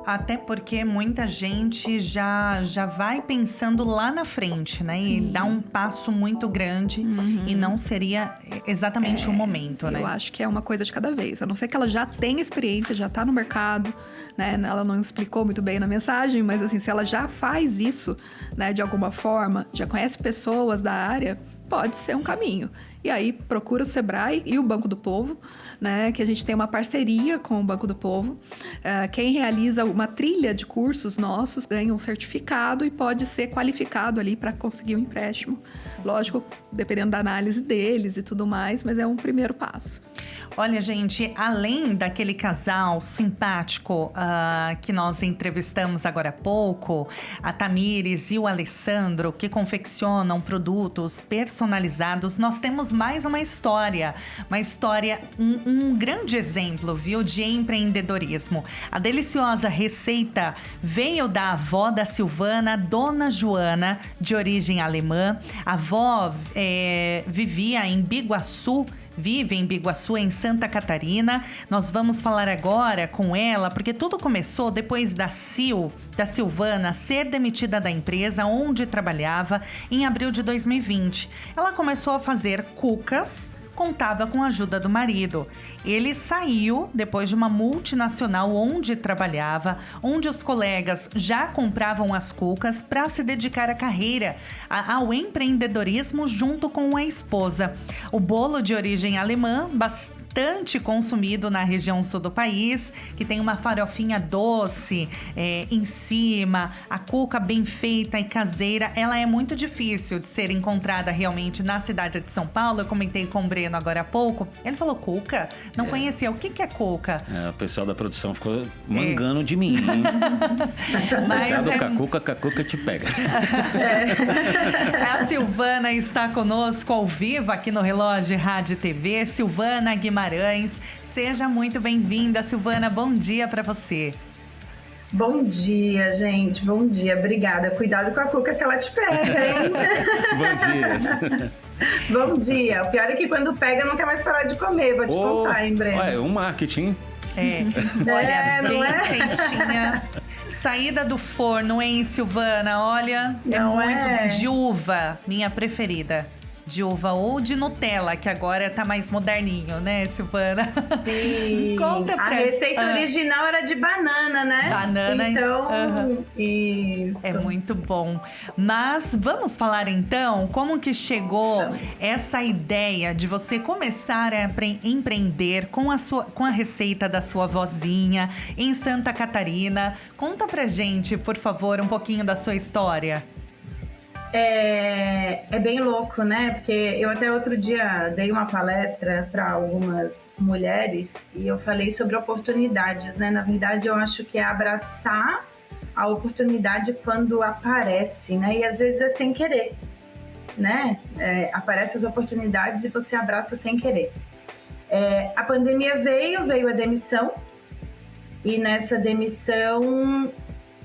Até porque muita gente já vai pensando lá na frente, né? Sim. E dá um passo muito grande e não seria exatamente o momento, né?
Eu acho que é uma coisa de cada vez. A não ser que ela já tenha experiência, já tá no mercado, né? Ela não explicou muito bem na mensagem, mas assim, se ela já faz isso, né, de alguma forma, já conhece pessoas da área, pode ser um caminho. E aí, procura o Sebrae e o Banco do Povo, né, que a gente tem uma parceria com o Banco do Povo. Quem realiza uma trilha de cursos nossos ganha um certificado e pode ser qualificado ali para conseguir um empréstimo. Lógico, dependendo da análise deles e tudo mais, mas é um primeiro passo.
Olha, gente, além daquele casal simpático que nós entrevistamos agora há pouco, a Tamires e o Alessandro, que confeccionam produtos personalizados, nós temos mais uma história, um grande exemplo, viu, de empreendedorismo. A deliciosa receita veio da avó da Silvana, Dona Joana, de origem alemã. A avó vivia em Biguaçu, vive em Biguaçu, em Santa Catarina. Nós vamos falar agora com ela, porque tudo começou depois da Silvana ser demitida da empresa onde trabalhava em abril de 2020. Ela começou a fazer cucas, contava com a ajuda do marido. Ele saiu depois de uma multinacional onde trabalhava, onde os colegas já compravam as cucas para se dedicar à carreira, ao empreendedorismo junto com a esposa. O bolo de origem alemã, bastante consumido na região sul do país, que tem uma farofinha doce em cima, a cuca bem feita e caseira, ela é muito difícil de ser encontrada realmente na cidade de São Paulo. Eu comentei com o Breno agora há pouco, ele falou cuca? Não conhecia. O que é cuca?
O pessoal da produção ficou mangando de mim, hein? Cuidado com a cuca te pega.
A Silvana está conosco ao vivo aqui no Relógio Rádio TV. Silvana Guimarães, seja muito bem-vinda, Silvana. Bom dia para você.
Bom dia, gente. Bom dia. Obrigada. Cuidado com a cuca que ela te pega, hein?
Bom dia.
Bom dia. O pior é que quando pega, não quer mais parar de comer. Vou te contar, hein, Breno?
É um marketing.
Olha, bem quentinha. Saída do forno, hein, Silvana? Olha, não é muito de uva, minha preferida. de uva ou de Nutella, que agora tá mais moderninho, né, Silvana?
Sim.
Conta pra...
A receita original era de banana, né?
Banana.
Então, isso.
É muito bom. Mas vamos falar então como que chegou essa ideia de você começar a empreender com a receita da sua vozinha em Santa Catarina. Conta pra gente, por favor, um pouquinho da sua história.
É bem louco, né? Porque eu até outro dia dei uma palestra para algumas mulheres e eu falei sobre oportunidades, né? Na verdade, eu acho que é abraçar a oportunidade quando aparece, né? E às vezes é sem querer, né? Aparecem as oportunidades e você abraça sem querer. A pandemia veio a demissão e nessa demissão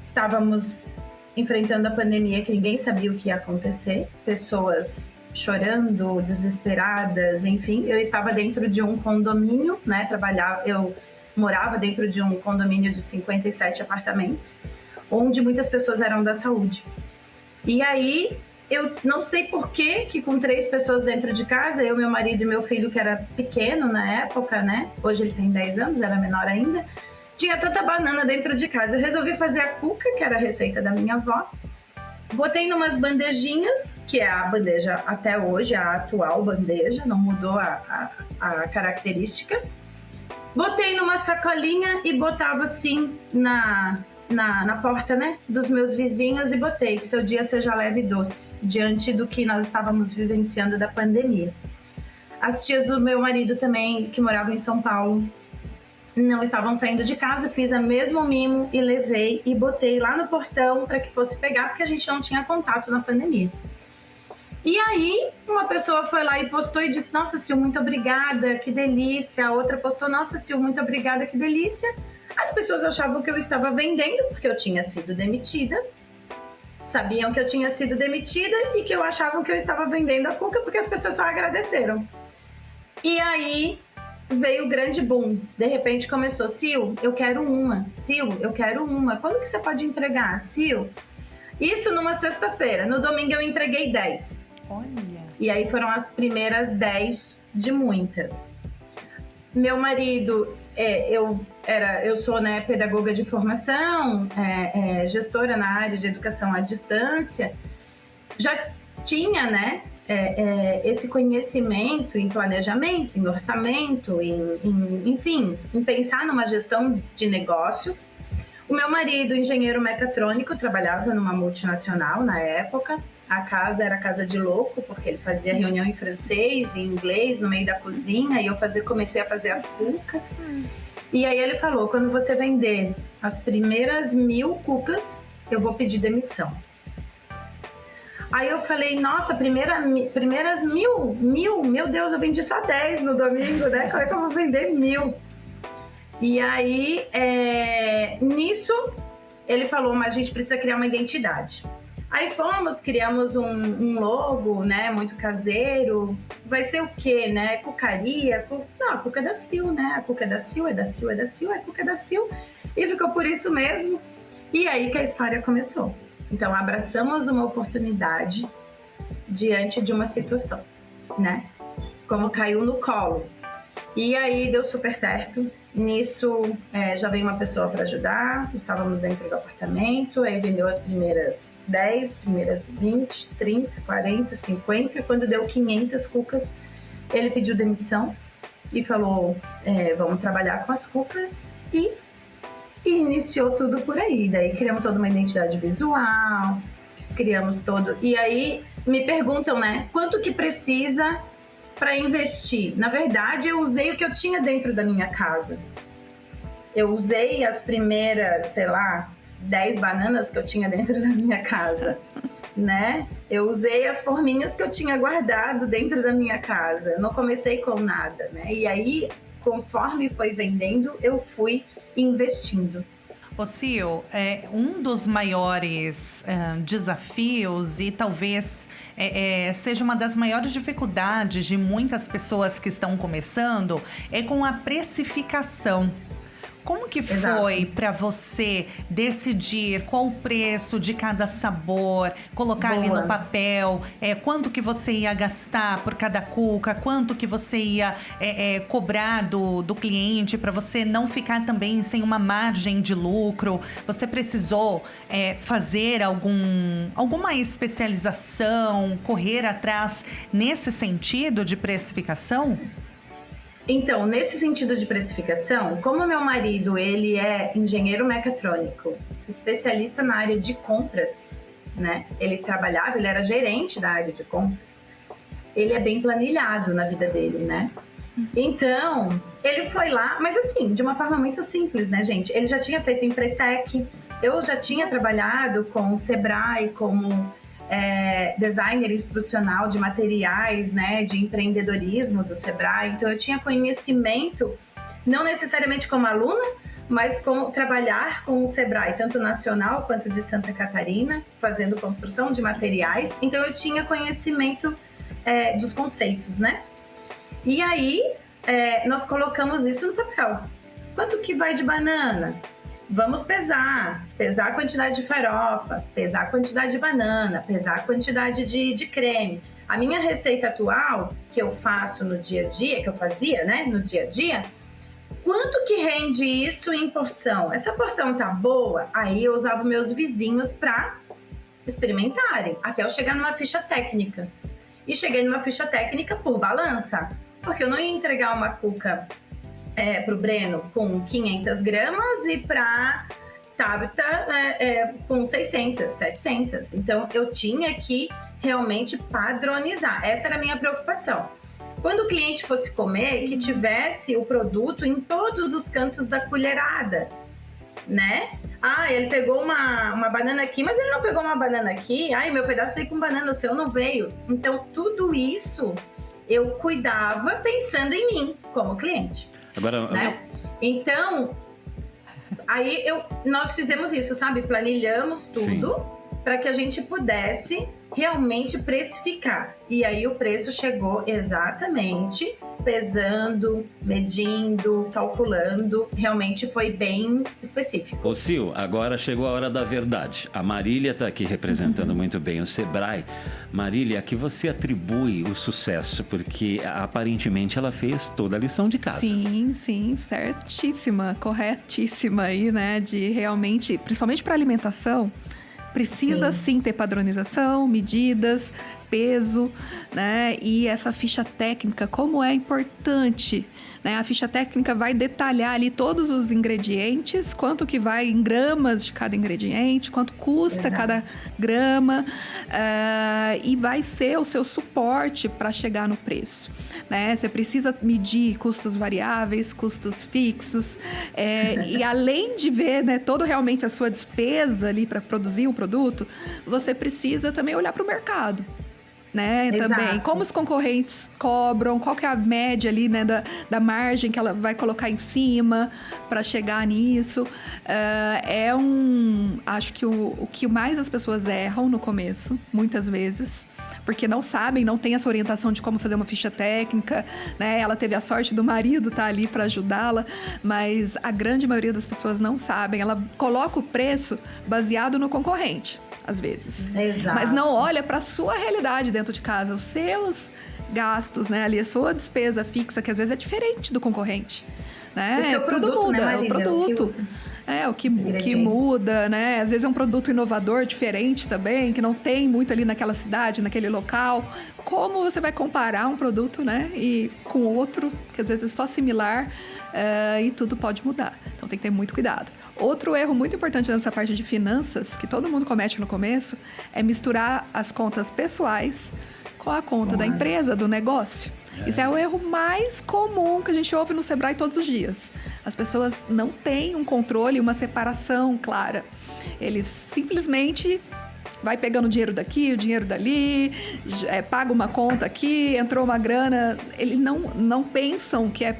estávamos enfrentando a pandemia que ninguém sabia o que ia acontecer, pessoas chorando, desesperadas, enfim. Eu estava dentro de um condomínio, né? Eu morava dentro de um condomínio de 57 apartamentos, onde muitas pessoas eram da saúde. E aí, eu não sei por que com 3 pessoas dentro de casa, eu, meu marido e meu filho, que era pequeno na época, né? Hoje ele tem 10 anos, era menor ainda. Tinha tanta banana dentro de casa. Eu resolvi fazer a cuca, que era a receita da minha avó. Botei numas bandejinhas, que é a bandeja até hoje, a atual bandeja, não mudou a característica. Botei numa sacolinha e botava assim na porta, né, dos meus vizinhos e botei que seu dia seja leve e doce, diante do que nós estávamos vivenciando da pandemia. As tias do meu marido também, que moravam em São Paulo, não estavam saindo de casa, fiz a mesmo mimo e levei e botei lá no portão para que fosse pegar, porque a gente não tinha contato na pandemia. E aí, uma pessoa foi lá e postou e disse, nossa, Sil, muito obrigada, que delícia. A outra postou, nossa, Sil, muito obrigada, que delícia. As pessoas achavam que eu estava vendendo, porque eu tinha sido demitida. Sabiam que eu tinha sido demitida e que eu achavam que eu estava vendendo a cuca, porque as pessoas só agradeceram. E aí veio o grande boom. De repente começou, Sil, eu quero uma. Sil, eu quero uma. Quando que você pode entregar? Sil? Isso numa sexta-feira. No domingo eu entreguei 10.
Olha.
E aí foram as primeiras 10 de muitas. Meu marido, eu sou, né, pedagoga de formação, gestora na área de educação à distância. Já tinha, né, esse conhecimento em planejamento, em orçamento, enfim, em pensar numa gestão de negócios. O meu marido, engenheiro mecatrônico, trabalhava numa multinacional na época. A casa era casa de louco, porque ele fazia reunião em francês e inglês no meio da cozinha, e eu comecei a fazer as cucas. E aí ele falou, quando você vender as primeiras 1000 cucas, eu vou pedir demissão. Aí eu falei, nossa, primeiras 1000, meu Deus, eu vendi só 10 no domingo, né? Como é que eu vou vender 1000? E aí, nisso, ele falou, mas a gente precisa criar uma identidade. Aí criamos um logo, né, muito caseiro. Vai ser o quê, né? Cucaria? Não, a cuca é da Sil, né? A cuca é da Sil, a cuca é da Sil. E ficou por isso mesmo. E aí que a história começou. Então, abraçamos uma oportunidade diante de uma situação, né? Como caiu no colo. E aí deu super certo. Nisso, já veio uma pessoa para ajudar. Estávamos dentro do apartamento. Aí vendeu as primeiras 10, primeiras 20, 30, 40, 50. E quando deu 500 cucas, ele pediu demissão e falou, vamos trabalhar com as cucas. E iniciou tudo por aí. Daí criamos toda uma identidade visual, criamos todo... E aí me perguntam, né, quanto que precisa para investir? Na verdade, eu usei o que eu tinha dentro da minha casa. Eu usei as primeiras, 10 bananas que eu tinha dentro da minha casa, né? Eu usei as forminhas que eu tinha guardado dentro da minha casa. Eu não comecei com nada, né? E aí, conforme foi vendendo, eu fui investindo.
Ô Sil, um dos maiores desafios e talvez seja uma das maiores dificuldades de muitas pessoas que estão começando é com a precificação. Como que foi para você decidir qual o preço de cada sabor, colocar ali no papel, quanto que você ia gastar por cada cuca, quanto que você ia cobrar do cliente para você não ficar também sem uma margem de lucro? Você precisou fazer alguma especialização, correr atrás nesse sentido de precificação?
Então, nesse sentido de precificação, como meu marido, ele é engenheiro mecatrônico, especialista na área de compras, né? Ele era gerente da área de compras. Ele é bem planilhado na vida dele, né? Então, ele foi lá, mas assim, de uma forma muito simples, né, gente? Ele já tinha feito Empretec, eu já tinha trabalhado com o Sebrae como designer instrucional de materiais, né, de empreendedorismo do Sebrae. Então eu tinha conhecimento, não necessariamente como aluna, mas trabalhar com o Sebrae, tanto nacional quanto de Santa Catarina, fazendo construção de materiais. Então eu tinha conhecimento dos conceitos, né? E aí nós colocamos isso no papel. Quanto que vai de banana? Vamos pesar a quantidade de farofa, pesar a quantidade de banana, pesar a quantidade de creme. A minha receita atual, que eu faço no dia a dia, que eu fazia, né, no dia a dia, quanto que rende isso em porção? Essa porção tá boa? Aí eu usava meus vizinhos para experimentarem, até eu chegar numa ficha técnica. E cheguei numa ficha técnica por balança, porque eu não ia entregar uma cuca para o Breno com 500 gramas e para Tabita com 600, 700. Então, eu tinha que realmente padronizar. Essa era a minha preocupação. Quando o cliente fosse comer, que tivesse o produto em todos os cantos da colherada, né? Ah, ele pegou uma banana aqui, mas ele não pegou uma banana aqui. Ai, meu pedaço veio com banana, o seu não veio. Então, tudo isso eu cuidava pensando em mim como cliente.
Agora,
né? Então, aí nós fizemos isso, sabe? Planilhamos tudo para que a gente pudesse realmente precificar. E aí o preço chegou exatamente pesando, medindo, calculando. Realmente foi bem específico.
Ô Sil, agora chegou a hora da verdade. A Marília está aqui representando muito bem o Sebrae. Marília, a que você atribui o sucesso? Porque aparentemente ela fez toda a lição de casa.
Sim, certíssima, corretíssima aí, né? De realmente, principalmente para alimentação, precisa sim ter padronização, medidas, peso, né? E essa ficha técnica, como é importante, né? A ficha técnica vai detalhar ali todos os ingredientes, quanto que vai em gramas de cada ingrediente, quanto custa cada grama, e vai ser o seu suporte para chegar no preço, né? Você precisa medir custos variáveis, custos fixos, e além de ver, né, todo realmente a sua despesa ali para produzir um produto, você precisa também olhar para o mercado. Né, também, como os concorrentes cobram, qual que é a média ali, né, da margem que ela vai colocar em cima para chegar nisso. Acho que o que mais as pessoas erram no começo, muitas vezes, porque não sabem, não tem essa orientação de como fazer uma ficha técnica, né? Ela teve a sorte do marido estar ali para ajudá-la, mas a grande maioria das pessoas não sabem. Ela coloca o preço baseado no concorrente, às vezes.
Exato.
Mas não olha para a sua realidade dentro de casa, os seus gastos, né? Ali a sua despesa fixa, que às vezes é diferente do concorrente, né?
O seu
Tudo
produto,
muda,
né,
é o produto. O que muda, né? Às vezes é um produto inovador, diferente também, que não tem muito ali naquela cidade, naquele local. Como você vai comparar um produto, né? E com outro, que às vezes é só similar, e tudo pode mudar. Então tem que ter muito cuidado. Outro erro muito importante nessa parte de finanças, que todo mundo comete no começo, é misturar as contas pessoais com a conta da empresa, do negócio. Isso é o erro mais comum que a gente ouve no Sebrae todos os dias. As pessoas não têm um controle, uma separação clara. Eles simplesmente vai pegando o dinheiro daqui, o dinheiro dali, paga uma conta aqui, entrou uma grana. Eles não pensam que é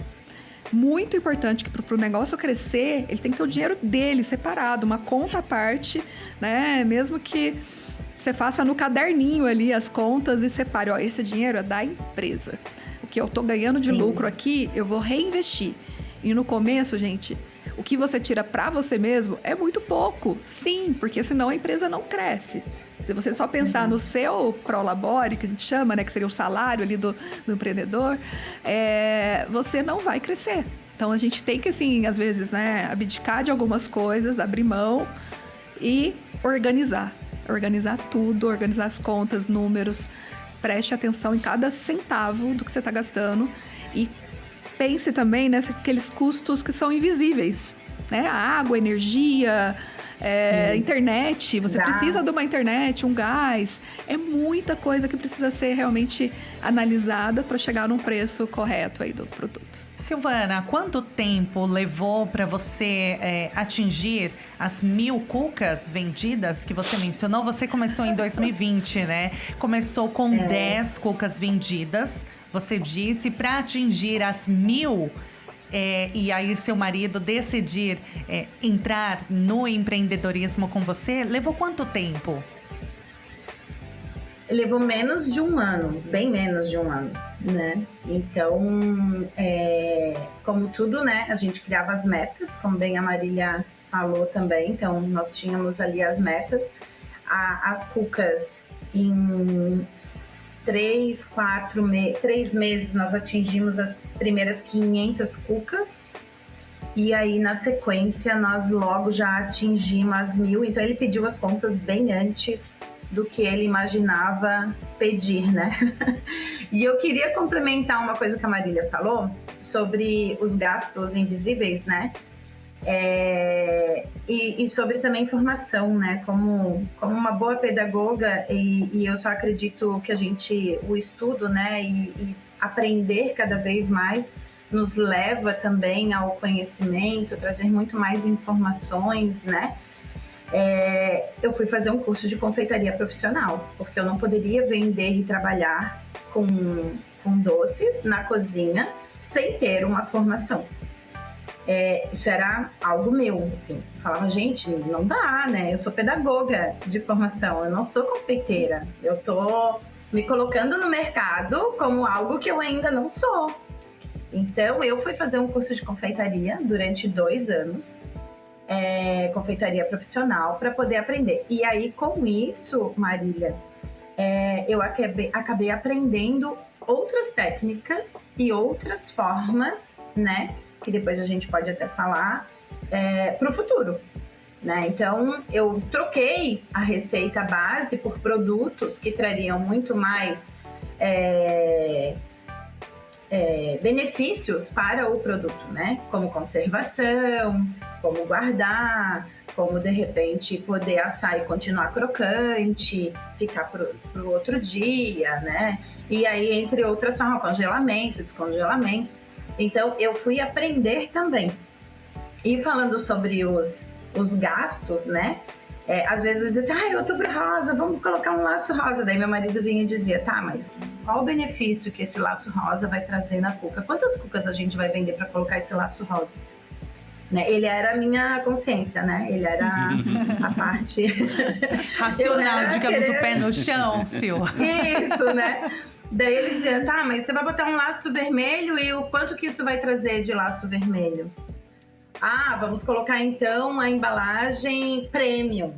muito importante que para o negócio crescer, ele tem que ter o dinheiro dele separado, uma conta à parte, né? Mesmo que você faça no caderninho ali as contas e separe, ó, esse dinheiro é da empresa. O que eu tô ganhando de lucro aqui, eu vou reinvestir. E no começo, gente, o que você tira para você mesmo é muito pouco. Sim, porque senão a empresa não cresce. Se você só pensar no seu prolabore, que a gente chama, né, que seria o salário ali do empreendedor, você não vai crescer. Então, a gente tem que, assim, às vezes, né, abdicar de algumas coisas, abrir mão e organizar. Organizar tudo, organizar as contas, números. Preste atenção em cada centavo do que você está gastando e pense também naqueles custos que são invisíveis, né? A água, a energia, internet. Você precisa de uma internet, um gás. É muita coisa que precisa ser realmente analisada para chegar num preço correto aí do produto.
Silvana, quanto tempo levou para você atingir as 1.000 cucas vendidas que você mencionou? Você começou em 2020, né? Começou com 10 cucas vendidas, você disse, para atingir as 1.000, e aí seu marido decidir entrar no empreendedorismo com você, levou quanto tempo?
Levou menos de um ano, bem menos de um ano, né? Então, como tudo, né? A gente criava as metas, como bem a Marília falou também. Então, nós tínhamos ali as metas. As cucas, em 3 meses, nós atingimos as primeiras 500 cucas. E aí, na sequência, nós logo já atingimos as 1.000. Então, ele pediu as contas bem antes do que ele imaginava pedir, né? E eu queria complementar uma coisa que a Marília falou sobre os gastos invisíveis, né? E sobre também formação, né? Como uma boa pedagoga, e eu só acredito que o estudo, né? E aprender cada vez mais nos leva também ao conhecimento, trazer muito mais informações, né? Eu fui fazer um curso de confeitaria profissional, porque eu não poderia vender e trabalhar com doces na cozinha sem ter uma formação. Isso era algo meu, assim. Eu falava, gente, não dá, né? Eu sou pedagoga de formação, eu não sou confeiteira. Eu tô me colocando no mercado como algo que eu ainda não sou. Então, eu fui fazer um curso de confeitaria durante 2 anos. Confeitaria profissional, para poder aprender. E aí, com isso, Marília, eu acabei aprendendo outras técnicas e outras formas, né? Que depois a gente pode até falar, para o futuro, né? Então, eu troquei a receita base por produtos que trariam muito mais benefícios para o produto, né? Como conservação, como guardar, como de repente poder assar e continuar crocante, ficar pro outro dia, né? E aí, entre outras formas, congelamento, descongelamento. Então, eu fui aprender também. E falando sobre os gastos, né? Às vezes eu dizia assim, outubro rosa, vamos colocar um laço rosa. Daí meu marido vinha e dizia, tá, mas qual o benefício que esse laço rosa vai trazer na cuca? Quantas cucas a gente vai vender para colocar esse laço rosa? Né? Ele era a minha consciência, né? Ele era a parte
racional, digamos, o pé no chão, Sil.
Isso, né? Daí ele dizia, tá, mas você vai botar um laço vermelho e o quanto que isso vai trazer de laço vermelho? Vamos colocar então a embalagem premium.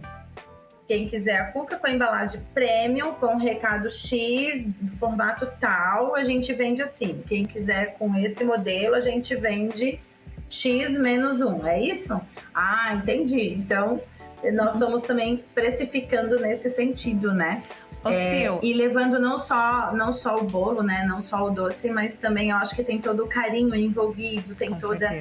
Quem quiser a cuca com a embalagem premium, com recado X, formato tal, a gente vende assim. Quem quiser com esse modelo, a gente vende X menos 1, é isso? Entendi. Então, nós somos também precificando nesse sentido, né? E levando não só o bolo, né? Não só o doce, mas também eu acho que tem todo o carinho envolvido, tem toda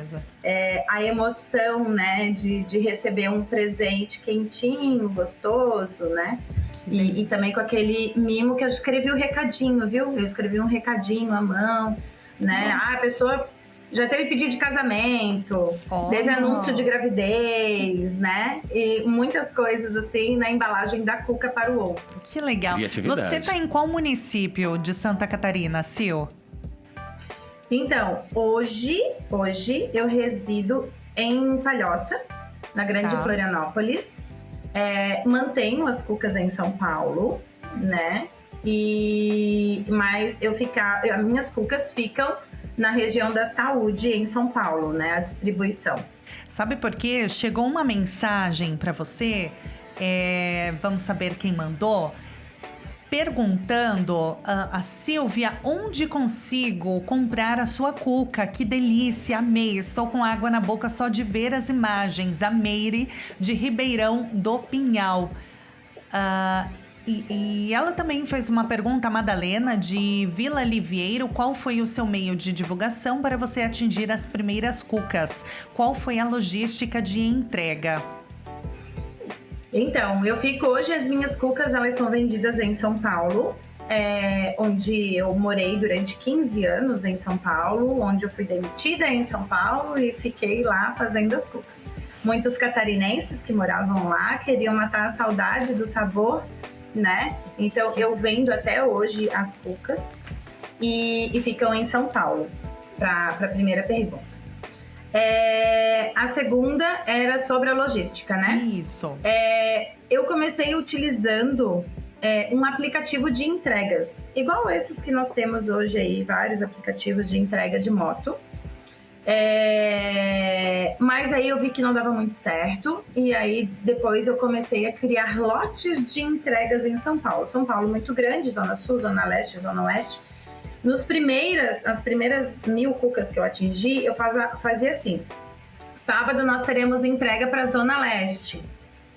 a emoção, né? De receber um presente quentinho, gostoso, né? E também com aquele mimo que eu escrevi o recadinho, viu? Eu escrevi um recadinho à mão, né? A pessoa já teve pedido de casamento, teve anúncio de gravidez, né? E muitas coisas assim na embalagem da cuca para o outro.
Que legal. Você está em qual município de Santa Catarina, Sil?
Então, hoje eu resido em Palhoça, na Grande Florianópolis. Mantenho as cucas em São Paulo, né? Mas as minhas cucas ficam na região da saúde em São Paulo, né? A distribuição.
Sabe por quê? Chegou uma mensagem para você, vamos saber quem mandou, perguntando a Silvia, onde consigo comprar a sua cuca? Que delícia, amei, estou com água na boca só de ver as imagens. A Meire, de Ribeirão do Pinhal. E ela também fez uma pergunta, a Madalena, de Vila Livieiro. Qual foi o seu meio de divulgação para você atingir as primeiras cucas? Qual foi a logística de entrega?
Então, hoje as minhas cucas, elas são vendidas em São Paulo, onde eu morei durante 15 anos em São Paulo, onde eu fui demitida em São Paulo e fiquei lá fazendo as cucas. Muitos catarinenses que moravam lá queriam matar a saudade do sabor, né? Então, eu vendo até hoje as cucas e ficam em São Paulo, para a primeira pergunta. A segunda era sobre a logística, né?
Isso.
Eu comecei utilizando um aplicativo de entregas, igual esses que nós temos hoje aí, vários aplicativos de entrega de moto. Mas aí eu vi que não dava muito certo, e aí depois eu comecei a criar lotes de entregas em São Paulo. São Paulo muito grande, Zona Sul, Zona Leste, Zona Oeste. Nas primeiras 1.000 cucas que eu atingi, eu fazia assim: sábado nós teremos entrega para a Zona Leste.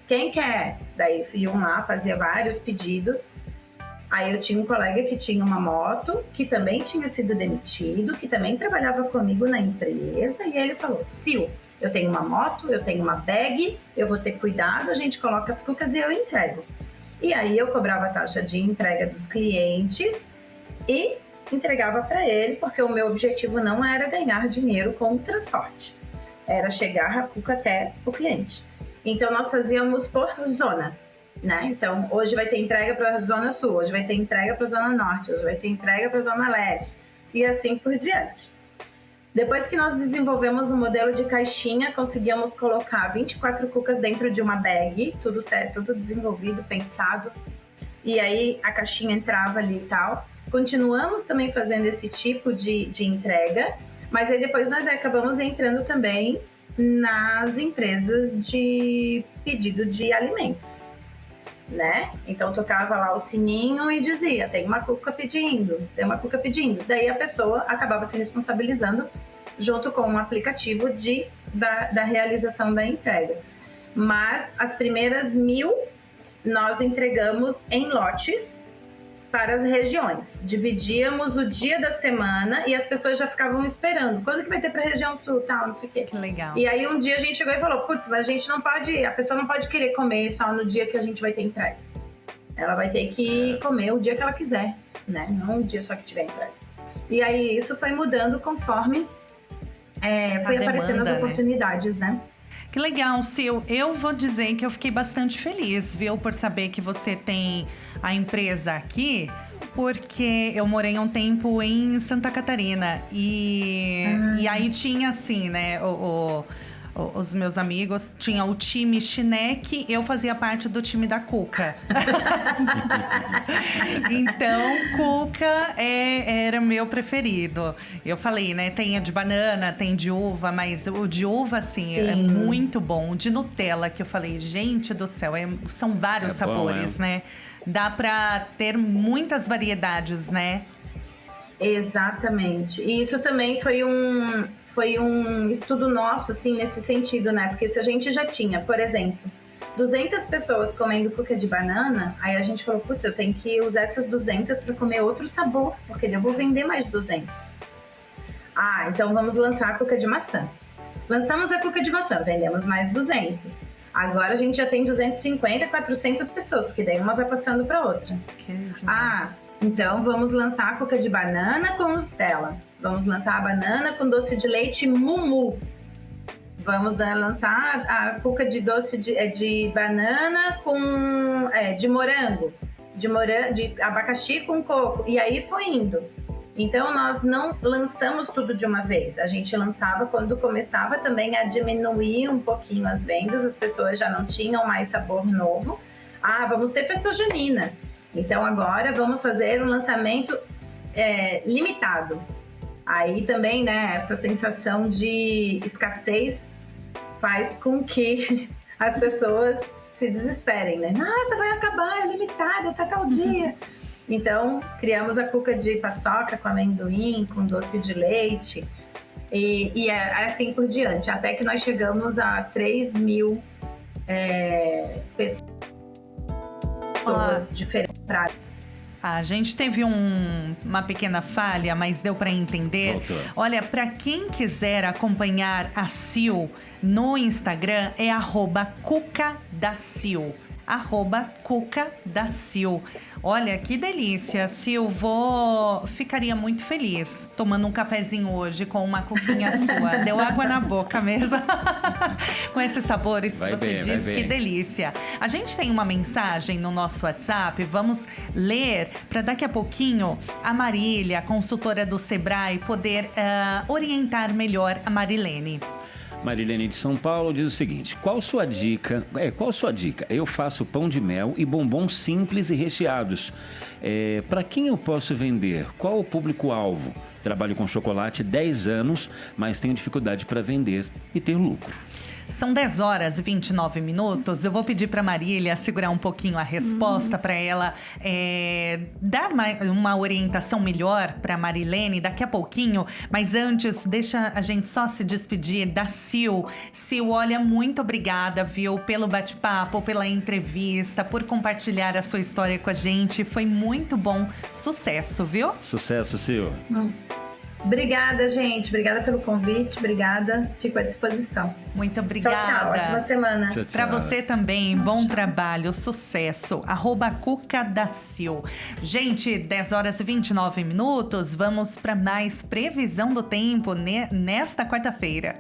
Quem quer? Daí iam lá, fazia vários pedidos. Aí eu tinha um colega que tinha uma moto, que também tinha sido demitido, que também trabalhava comigo na empresa, e ele falou: Sil, eu tenho uma moto, eu tenho uma bag, eu vou ter cuidado, a gente coloca as cucas e eu entrego. E aí eu cobrava a taxa de entrega dos clientes e entregava para ele, porque o meu objetivo não era ganhar dinheiro com o transporte, era chegar a cuca até o cliente. Então nós fazíamos por zona, né? Então hoje vai ter entrega para a Zona Sul, hoje vai ter entrega para a Zona Norte, hoje vai ter entrega para a Zona Leste, e assim por diante. Depois que nós desenvolvemos um modelo de caixinha, conseguíamos colocar 24 cucas dentro de uma bag, tudo certo, tudo desenvolvido, pensado, e aí a caixinha entrava ali e tal. Continuamos também fazendo esse tipo de entrega, mas aí depois nós acabamos entrando também nas empresas de pedido de alimentos, né? Então tocava lá o sininho e dizia: tem uma cuca pedindo, tem uma cuca pedindo. Daí a pessoa acabava se responsabilizando junto com um aplicativo da realização da entrega. Mas as primeiras 1.000 nós entregamos em lotes para as regiões. Dividíamos o dia da semana e as pessoas já ficavam esperando. Quando que vai ter para a região sul, tal, não sei o quê.
Que legal.
E aí um dia a gente chegou e falou: putz, mas a pessoa não pode querer comer só no dia que a gente vai ter entrega. Ela vai ter que comer o dia que ela quiser, né? Não o dia só que tiver entrega. E aí isso foi mudando conforme foi aparecendo as oportunidades, né?
Que legal, Sil. Eu vou dizer que eu fiquei bastante feliz, viu? Por saber que você tem a empresa aqui, porque eu morei um tempo em Santa Catarina. E aí tinha assim, né? Os meus amigos tinham o time Chineque, eu fazia parte do time da Cuca. Então, Cuca era meu preferido. Eu falei, né? Tem a de banana, tem de uva, mas o de uva, assim, é muito bom. O de Nutella, que eu falei, gente do céu, são vários sabores, bom, né? Dá pra ter muitas variedades, né?
Exatamente. E isso também foi um estudo nosso, assim, nesse sentido, né? Porque se a gente já tinha, por exemplo, 200 pessoas comendo cuca de banana, aí a gente falou: putz, eu tenho que usar essas 200 para comer outro sabor, porque eu vou vender mais 200. Então vamos lançar a cuca de maçã. Lançamos a cuca de maçã, vendemos mais 200. Agora a gente já tem 250, 400 pessoas, porque daí uma vai passando para outra.
Que demais.
Então vamos lançar a cuca de banana com Nutella. Vamos lançar a banana com doce de leite Mumu. Vamos lançar a cuca de doce de banana com de morango, de abacaxi com coco. E aí foi indo. Então nós não lançamos tudo de uma vez. A gente lançava quando começava também a diminuir um pouquinho as vendas. As pessoas já não tinham mais sabor novo. Vamos ter festa junina. Então agora vamos fazer um lançamento limitado. Aí também, né, essa sensação de escassez faz com que as pessoas se desesperem, né? Nossa, vai acabar, é limitada, até tal dia. Então, criamos a cuca de paçoca com amendoim, com doce de leite e assim por diante, até que nós chegamos a 3.000 pessoas diferentes para.
A gente teve uma pequena falha, mas deu para entender.
Voltou.
Olha, para quem quiser acompanhar a Sil no Instagram, é @cucadasil. @cucadasil. Olha, que delícia, Sil. Ficaria muito feliz tomando um cafezinho hoje com uma cuquinha sua. Deu água na boca mesmo. Com esses sabores que você disse, que delícia. A gente tem uma mensagem no nosso WhatsApp, vamos ler para daqui a pouquinho a Marília, consultora do Sebrae, poder orientar melhor a Marilene.
Marilene de São Paulo diz o seguinte: qual sua dica? Eu faço pão de mel e bombons simples e recheados. Para quem eu posso vender? Qual o público-alvo? Trabalho com chocolate 10 anos, mas tenho dificuldade para vender e ter lucro.
São 10 horas e 29 minutos. Eu vou pedir para Marília segurar um pouquinho a resposta para ela dar uma orientação melhor para Marilene daqui a pouquinho. Mas antes, deixa a gente só se despedir da Sil. Sil, olha, muito obrigada, viu, pelo bate-papo, pela entrevista, por compartilhar a sua história com a gente. Foi muito bom. Sucesso, viu?
Sucesso, Sil.
Obrigada, gente. Obrigada pelo convite. Obrigada. Fico à disposição.
Muito obrigada.
Tchau, tchau. Ótima semana.
Para você também, bom trabalho, sucesso. @cucadasil. Gente, 10 horas e 29 minutos. Vamos para mais previsão do tempo nesta quarta-feira.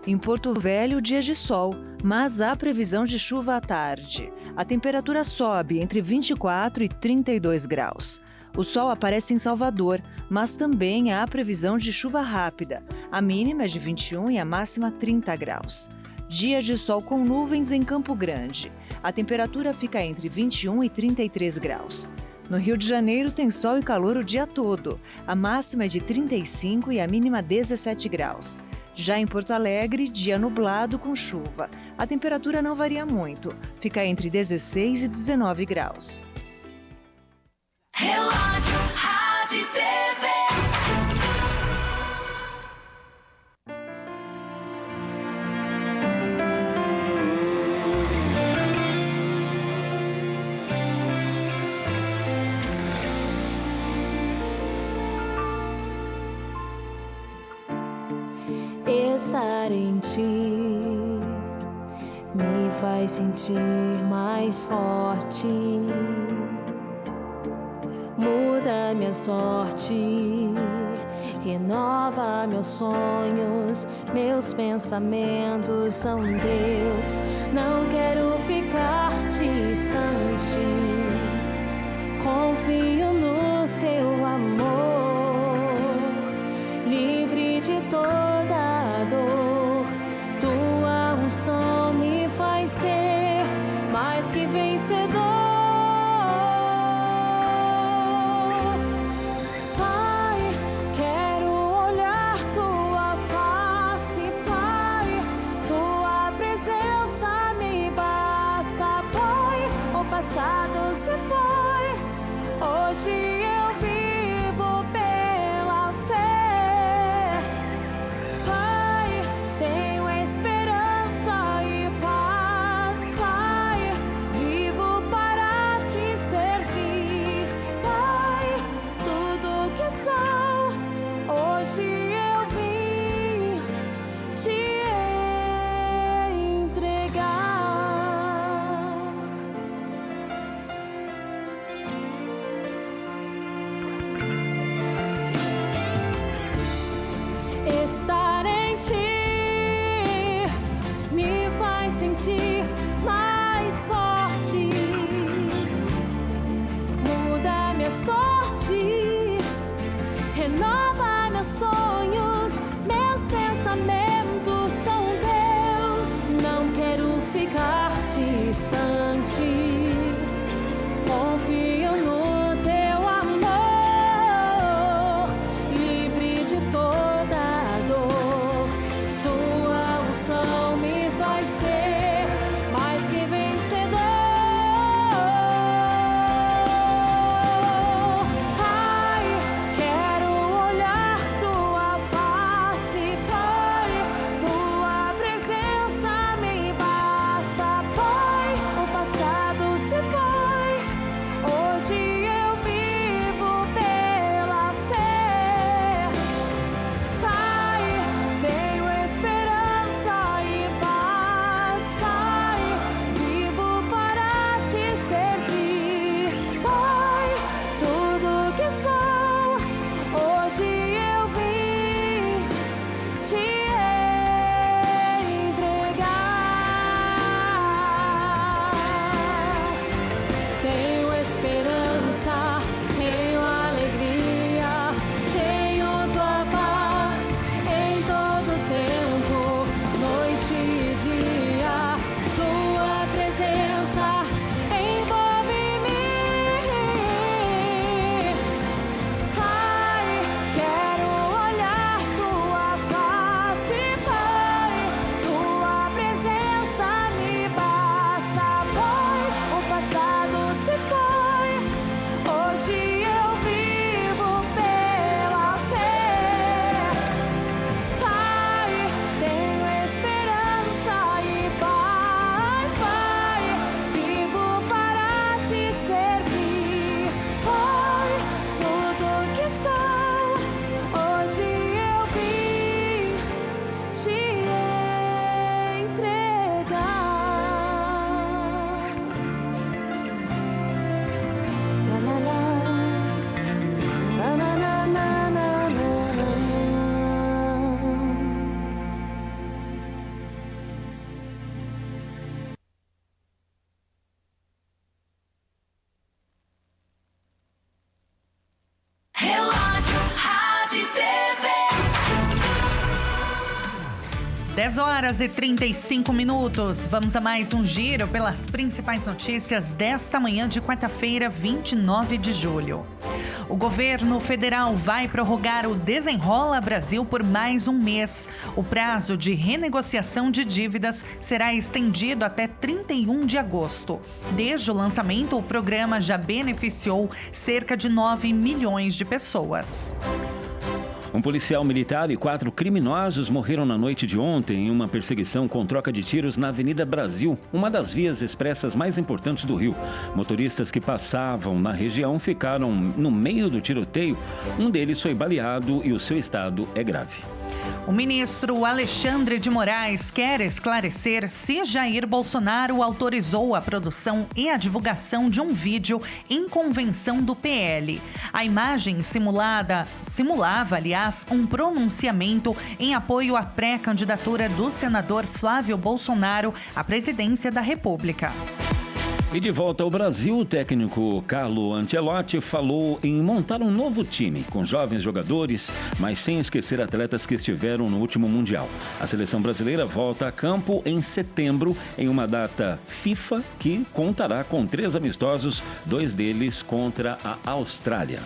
Em Porto Velho, dia de sol, mas há previsão de chuva à tarde. A temperatura sobe entre 24 e 32 graus. O sol aparece em Salvador, mas também há previsão de chuva rápida. A mínima é de 21 e a máxima 30 graus. Dia de sol com nuvens em Campo Grande. A temperatura fica entre 21 e 33 graus. No Rio de Janeiro tem sol e calor o dia todo. A máxima é de 35 e a mínima 17 graus. Já em Porto Alegre, dia nublado com chuva. A temperatura não varia muito, fica entre 16 e 19 graus.
Relógio, rádio e TV.
Estar em ti me faz sentir mais forte. Muda minha sorte, renova meus sonhos, meus pensamentos são teus. Não quero ficar distante, confio no teu amor, livre de toda dor. Tua unção me faz ser mais que vencedor. Se foi, hoje eu vivo pela fé. Pai, tenho esperança e paz. Pai, vivo para te servir. Pai, tudo que sou, hoje eu vim te estar em ti me faz sentir mais forte. Muda minha sorte, renova meus sonhos, meus pensamentos
10h35. Vamos a mais um giro pelas principais notícias desta manhã de quarta-feira, 29 de julho. O governo federal vai prorrogar o Desenrola Brasil por mais um mês. O prazo de renegociação de dívidas será estendido até 31 de agosto. Desde o lançamento, o programa já beneficiou cerca de 9 milhões de pessoas.
Um policial militar e 4 criminosos morreram na noite de ontem em uma perseguição com troca de tiros na Avenida Brasil, uma das vias expressas mais importantes do Rio. Motoristas que passavam na região ficaram no meio do tiroteio. Um deles foi baleado e o seu estado é grave.
O ministro Alexandre de Moraes quer esclarecer se Jair Bolsonaro autorizou a produção e a divulgação de um vídeo em convenção do PL. A imagem simulava, aliás, um pronunciamento em apoio à pré-candidatura do senador Flávio Bolsonaro à presidência da República.
E de volta ao Brasil, o técnico Carlo Ancelotti falou em montar um novo time, com jovens jogadores, mas sem esquecer atletas que estiveram no último Mundial. A seleção brasileira volta a campo em setembro, em uma data FIFA que contará com 3 amistosos, 2 deles contra a Austrália.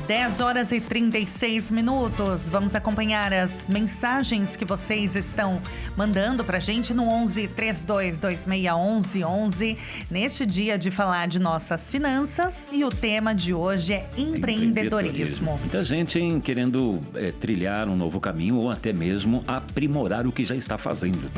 10h36. Vamos acompanhar as mensagens que vocês estão mandando pra gente no 11 32 26 11 11. Neste dia de falar de nossas finanças, e o tema de hoje é empreendedorismo.
Muita gente querendo trilhar um novo caminho ou até mesmo aprimorar o que já está fazendo.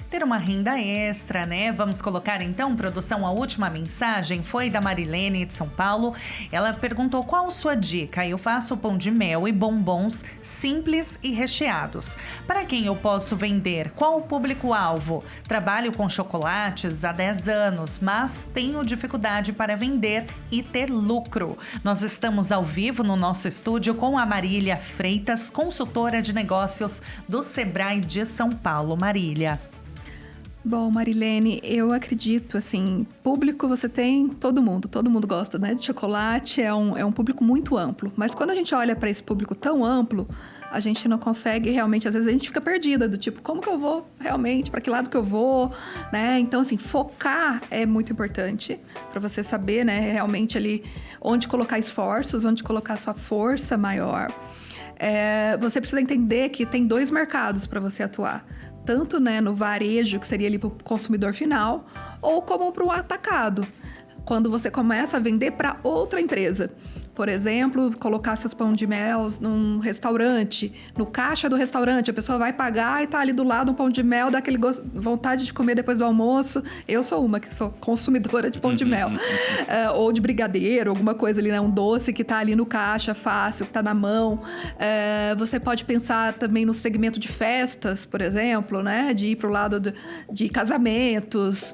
Ter uma renda extra, né? Vamos colocar então, produção, a última mensagem foi da Marilene de São Paulo. Ela perguntou qual sua dica. Eu faço pão de mel e bombons simples e recheados. Para quem eu posso vender? Qual o público-alvo? Trabalho com chocolates há 10 anos, mas tenho dificuldade para vender e ter lucro. Nós estamos ao vivo no nosso estúdio com a Marília Freitas, consultora de negócios do Sebrae de São Paulo. Marília.
Bom, Marilene, eu acredito, assim, público você tem todo mundo gosta, né, de chocolate, é um público muito amplo, mas quando a gente olha para esse público tão amplo, a gente não consegue realmente, às vezes a gente fica perdida, do tipo, como que eu vou realmente, para que lado que eu vou, né, então assim, focar é muito importante para você saber, né, realmente ali onde colocar esforços, onde colocar sua força maior. Você precisa entender que tem 2 mercados para você atuar. Tanto, né, no varejo, que seria ali para o consumidor final, ou como para o atacado, quando você começa a vender para outra empresa. Por exemplo, colocar seus pão de mel num restaurante, no caixa do restaurante, a pessoa vai pagar e tá ali do lado um pão de mel, dá aquele vontade de comer depois do almoço. Eu sou uma que sou consumidora de pão de mel. Ou de brigadeiro, alguma coisa ali, né? Um doce que tá ali no caixa, fácil, que tá na mão. Você pode pensar também no segmento de festas, por exemplo, né? De ir pro lado de casamentos,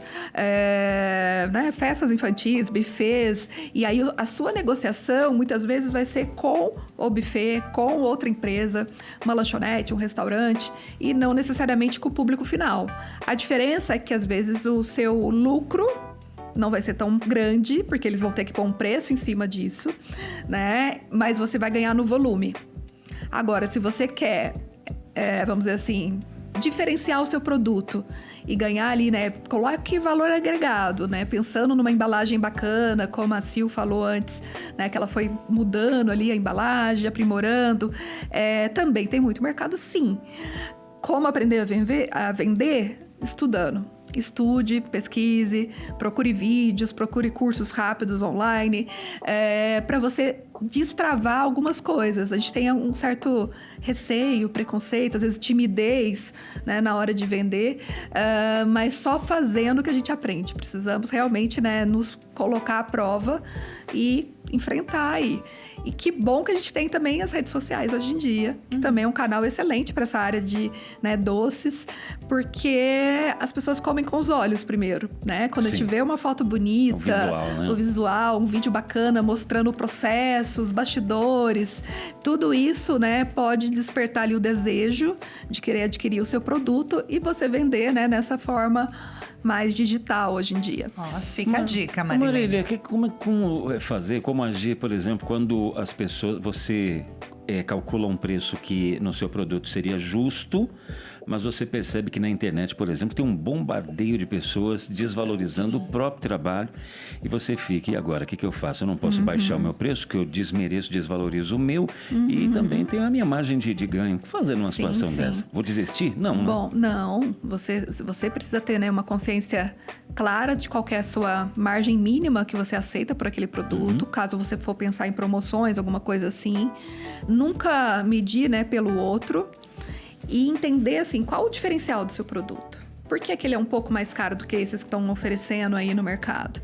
né? Festas infantis, buffets. E aí a sua negociação muitas vezes vai ser com o buffet, com outra empresa, uma lanchonete, um restaurante, e não necessariamente com o público final. A diferença é que às vezes o seu lucro não vai ser tão grande, porque eles vão ter que pôr um preço em cima disso, né? Mas você vai ganhar no volume. Agora, se você quer, vamos dizer assim, diferenciar o seu produto e ganhar ali, né? Coloque valor agregado, né? Pensando numa embalagem bacana, como a Sil falou antes, né? Que ela foi mudando ali a embalagem, aprimorando. Também tem muito mercado, sim. Como aprender a vender? Estudando. Estude, pesquise, procure vídeos, procure cursos rápidos online, para você destravar algumas coisas. A gente tem um certo receio, preconceito, às vezes timidez, né, na hora de vender, mas só fazendo que a gente aprende. Precisamos realmente, né, nos colocar à prova e enfrentar aí. E que bom que a gente tem também as redes sociais hoje em dia, que também é um canal excelente para essa área de, né, doces, porque as pessoas comem com os olhos primeiro, né? Quando a gente vê uma foto bonita, o visual, um vídeo bacana mostrando o processo, os bastidores, tudo isso, né, pode despertar ali o desejo de querer adquirir o seu produto e você vender, né, nessa forma mais digital hoje em dia.
Fica a dica, Marília.
Marília, como fazer, como agir, por exemplo, quando as pessoas, você calcula um preço que no seu produto seria justo, mas você percebe que na internet, por exemplo, tem um bombardeio de pessoas desvalorizando o próprio trabalho e você fica, e agora, o que eu faço? Eu não posso baixar o meu preço, que eu desmereço, desvalorizo o meu e também tenho a minha margem de ganho. Fazendo uma situação dessa, vou desistir? Não,
Bom, não. Você precisa ter, né, uma consciência clara de qual que é a sua margem mínima que você aceita por aquele produto, caso você for pensar em promoções, alguma coisa assim. Nunca medir, né, pelo outro e entender, assim, qual o diferencial do seu produto. Por que ele é um pouco mais caro do que esses que estão oferecendo aí no mercado?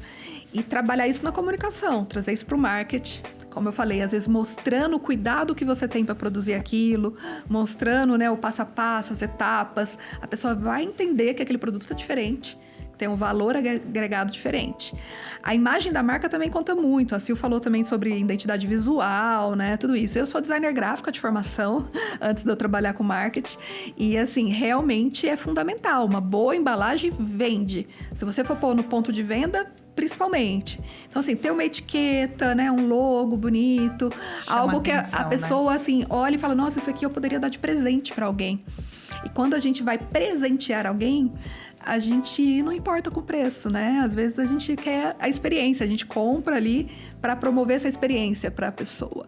E trabalhar isso na comunicação, trazer isso para o marketing. Como eu falei, às vezes mostrando o cuidado que você tem para produzir aquilo, mostrando, né, o passo a passo, as etapas. A pessoa vai entender que aquele produto está diferente, tem um valor agregado diferente. A imagem da marca também conta muito. A Sil falou também sobre identidade visual, né? Tudo isso. Eu sou designer gráfica de formação, antes de eu trabalhar com marketing. E, assim, realmente é fundamental. Uma boa embalagem vende. Se você for pôr no ponto de venda, principalmente. Então, assim, ter uma etiqueta, né? Um logo bonito.
Chama
algo que
atenção,
a pessoa, assim, olha e fala, nossa, isso aqui eu poderia dar de presente para alguém. E quando a gente vai presentear alguém, a gente não importa com o preço, né? Às vezes a gente quer a experiência, a gente compra ali para promover essa experiência para a pessoa.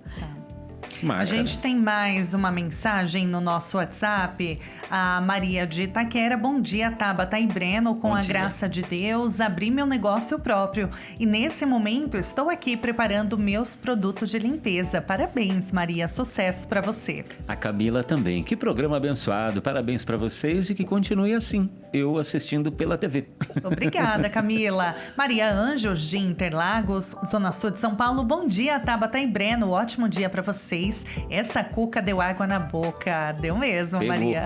A gente tem mais uma mensagem no nosso WhatsApp. A Maria de Itaquera. Bom dia, Tabata e Breno. Com a graça de Deus, abri meu negócio próprio. E nesse momento estou aqui preparando meus produtos de limpeza. Parabéns, Maria. Sucesso para você.
A Camila também. Que programa abençoado. Parabéns para vocês e que continue assim. Eu assistindo pela TV.
Obrigada, Camila. Maria Anjos de Interlagos, Zona Sul de São Paulo. Bom dia, Tabata e Breno. Ótimo dia para vocês. Essa cuca deu água na boca. Deu mesmo,
Pegou.
Maria.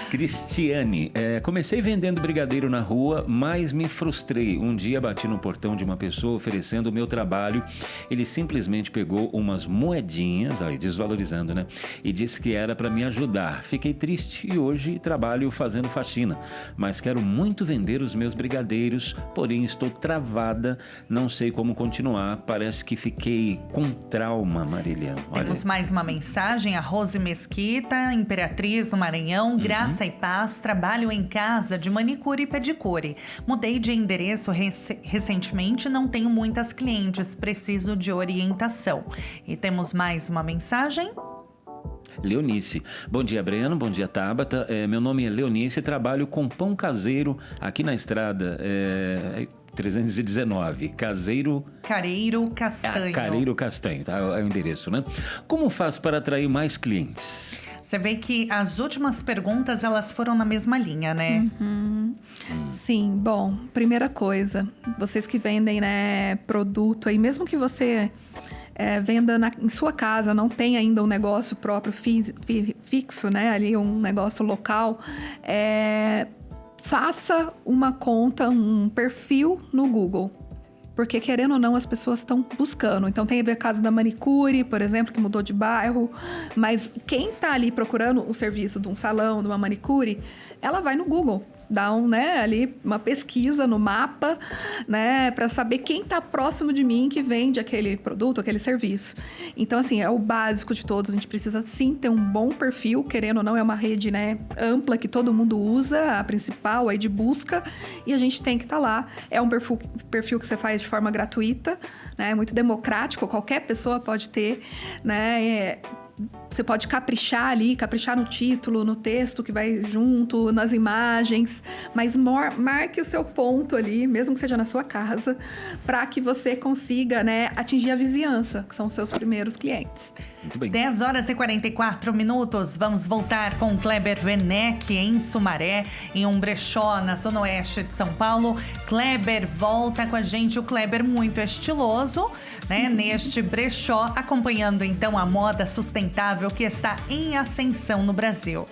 Cristiane, comecei vendendo brigadeiro na rua, mas me frustrei. Um dia bati no portão de uma pessoa oferecendo o meu trabalho. Ele simplesmente pegou umas moedinhas, aí desvalorizando, né? E disse que era para me ajudar. Fiquei triste e hoje trabalho fazendo faxina. Mas quero muito vender os meus brigadeiros, porém estou travada, não sei como continuar. Parece que fiquei com trauma, Marília.
Temos mais uma mensagem. A Rose Mesquita, Imperatriz no Maranhão. Graça e paz. Trabalho em casa de manicure e pedicure. Mudei de endereço recentemente. Não tenho muitas clientes. Preciso de orientação. E temos mais uma mensagem.
Leonice. Bom dia, Breno. Bom dia, Tabata. Meu nome é Leonice e trabalho com pão caseiro aqui na estrada 319. Careiro
Castanho.
Careiro Castanho, tá? É o endereço, né? Como faz para atrair mais clientes?
Você vê que as últimas perguntas, elas foram na mesma linha, né?
Sim, bom, primeira coisa, vocês que vendem, né, produto aí, mesmo que você venda em sua casa, não tem ainda um negócio próprio fixo, né, ali um negócio local, faça uma conta, um perfil no Google. Porque, querendo ou não, as pessoas estão buscando. Então, tem a ver o caso da manicure, por exemplo, que mudou de bairro. Mas quem está ali procurando o serviço de um salão, de uma manicure, ela vai no Google. Dá ali uma pesquisa no mapa, né, para saber quem está próximo de mim que vende aquele produto, aquele serviço. Então, assim, é o básico de todos. A gente precisa, sim, ter um bom perfil. Querendo ou não, é uma rede, né, ampla que todo mundo usa, a principal aí de busca. E a gente tem que estar lá. É um perfil que você faz de forma gratuita, né, é muito democrático. Qualquer pessoa pode ter, né, você pode caprichar no título, no texto que vai junto, nas imagens, mas marque o seu ponto ali, mesmo que seja na sua casa, para que você consiga, né, atingir a vizinhança, que são os seus primeiros clientes.
Muito bem.
10 horas e 44 minutos. Vamos voltar com Kleber Werneck em Sumaré, em um brechó na zona oeste de São Paulo. Kleber volta com a gente. O Kleber muito estiloso, né? Neste brechó, acompanhando então a moda sustentável que está em ascensão no Brasil.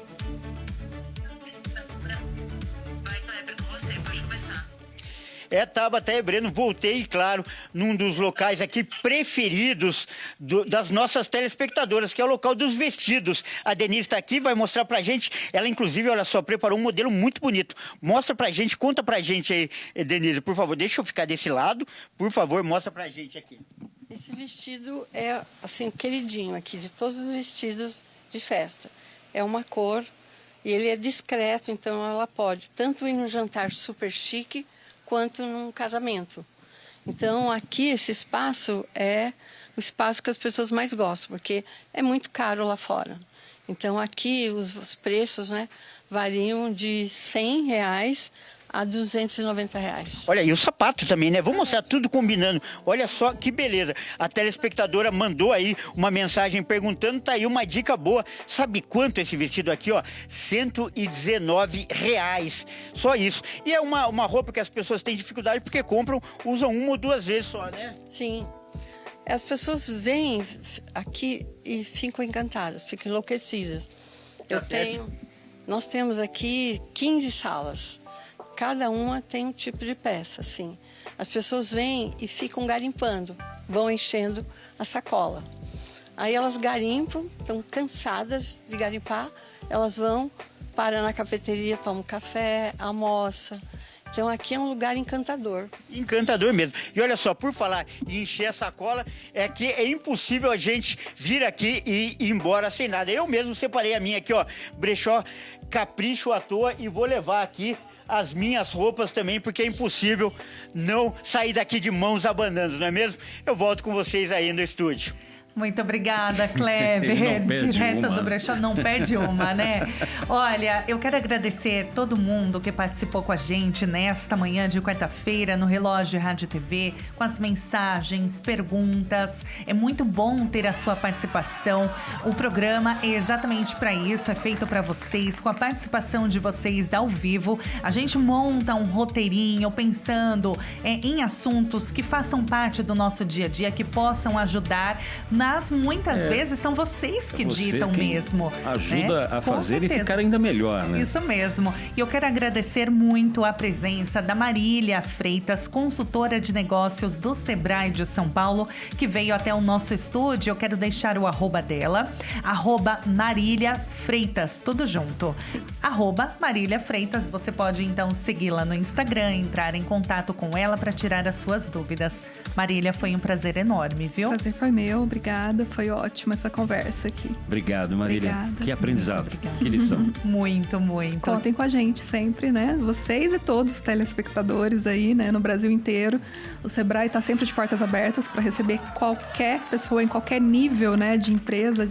Tabata e Breno, voltei, claro, num dos locais aqui preferidos das nossas telespectadoras, que é o local dos vestidos. A Denise está aqui, vai mostrar pra gente. Ela, inclusive, olha só, preparou um modelo muito bonito. Mostra pra gente, conta pra gente aí, Denise, por favor. Deixa eu ficar desse lado, por favor, mostra pra gente aqui.
Esse vestido é, assim, o queridinho aqui de todos os vestidos de festa. É uma cor E ele é discreto, então ela pode tanto ir num jantar super chique, quanto num casamento. Então, aqui, esse espaço é o espaço que as pessoas mais gostam, porque é muito caro lá fora. Então, aqui, os preços, né, variam de R$100 a R$290.
Olha, e o sapato também, né? Vamos mostrar tudo combinando. Olha só que beleza. A telespectadora mandou aí uma mensagem perguntando, tá aí uma dica boa. Sabe quanto esse vestido aqui, ó? R$119. Só isso. E é uma roupa que as pessoas têm dificuldade porque compram, usam uma ou duas vezes só, né?
Sim. As pessoas vêm aqui e ficam encantadas, ficam enlouquecidas. Nós temos aqui 15 salas. Cada uma tem um tipo de peça, assim. As pessoas vêm e ficam garimpando, vão enchendo a sacola. Aí elas garimpam, estão cansadas de garimpar, elas vão, param na cafeteria, tomam café, almoçam. Então aqui é um lugar encantador.
Encantador mesmo. E olha só, por falar em encher a sacola, é que é impossível a gente vir aqui e ir embora sem nada. Eu mesmo separei a minha aqui, ó, brechó Capricho à Toa, e vou levar aqui as minhas roupas também, porque é impossível não sair daqui de mãos abanando, não é mesmo? Eu volto com vocês aí no estúdio.
Muito obrigada, Kleber. Direto do brechó, não perde uma, né? Olha, eu quero agradecer todo mundo que participou com a gente nesta manhã de quarta-feira no Relógio Rádio TV, com as mensagens, perguntas. É muito bom ter a sua participação. O programa é exatamente para isso, é feito para vocês, com a participação de vocês ao vivo. A gente monta um roteirinho pensando em assuntos que façam parte do nosso dia a dia, que possam ajudar. Mas muitas vezes são vocês que ditam mesmo.
Ajuda, né? A fazer
certeza.
E ficar ainda melhor, né?
Isso mesmo. E eu quero agradecer muito a presença da Marília Freitas, consultora de negócios do Sebrae de São Paulo, que veio até o nosso estúdio. Eu quero deixar o arroba dela, @Marília Freitas, tudo junto. @Marília Freitas. Você pode então segui-la no Instagram, entrar em contato com ela para tirar as suas dúvidas. Marília, foi um prazer enorme, viu?
O prazer foi meu, obrigada. Foi ótima essa conversa aqui.
Obrigado, Marília.
Obrigada.
Que aprendizado, que lição.
Muito, muito.
Contem com a gente sempre, né? Vocês e todos os telespectadores aí, né? No Brasil inteiro. O Sebrae está sempre de portas abertas para receber qualquer pessoa em qualquer nível, né? De empresa,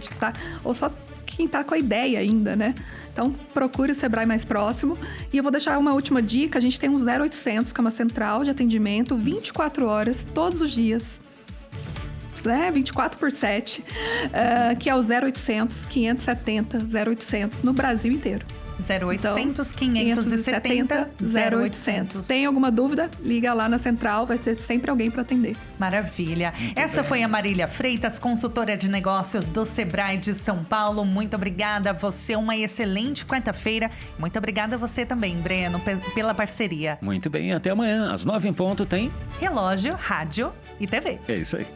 ou só quem está com a ideia ainda, né? Então, procure o Sebrae mais próximo. E eu vou deixar uma última dica. A gente tem um 0800, que é uma central de atendimento, 24 horas, todos os dias. 24/7, que é o 0800 570 0800 no Brasil inteiro.
0800 570 0800.
Tem alguma dúvida? Liga lá na central, vai ter sempre alguém para atender.
Maravilha. Essa foi a Marília Freitas, consultora de negócios do Sebrae de São Paulo. Muito obrigada a você, uma excelente quarta-feira. Muito obrigada a você também, Breno, pela parceria.
Muito bem, até amanhã, às 9 em ponto tem
Relógio, Rádio e TV.
É isso aí.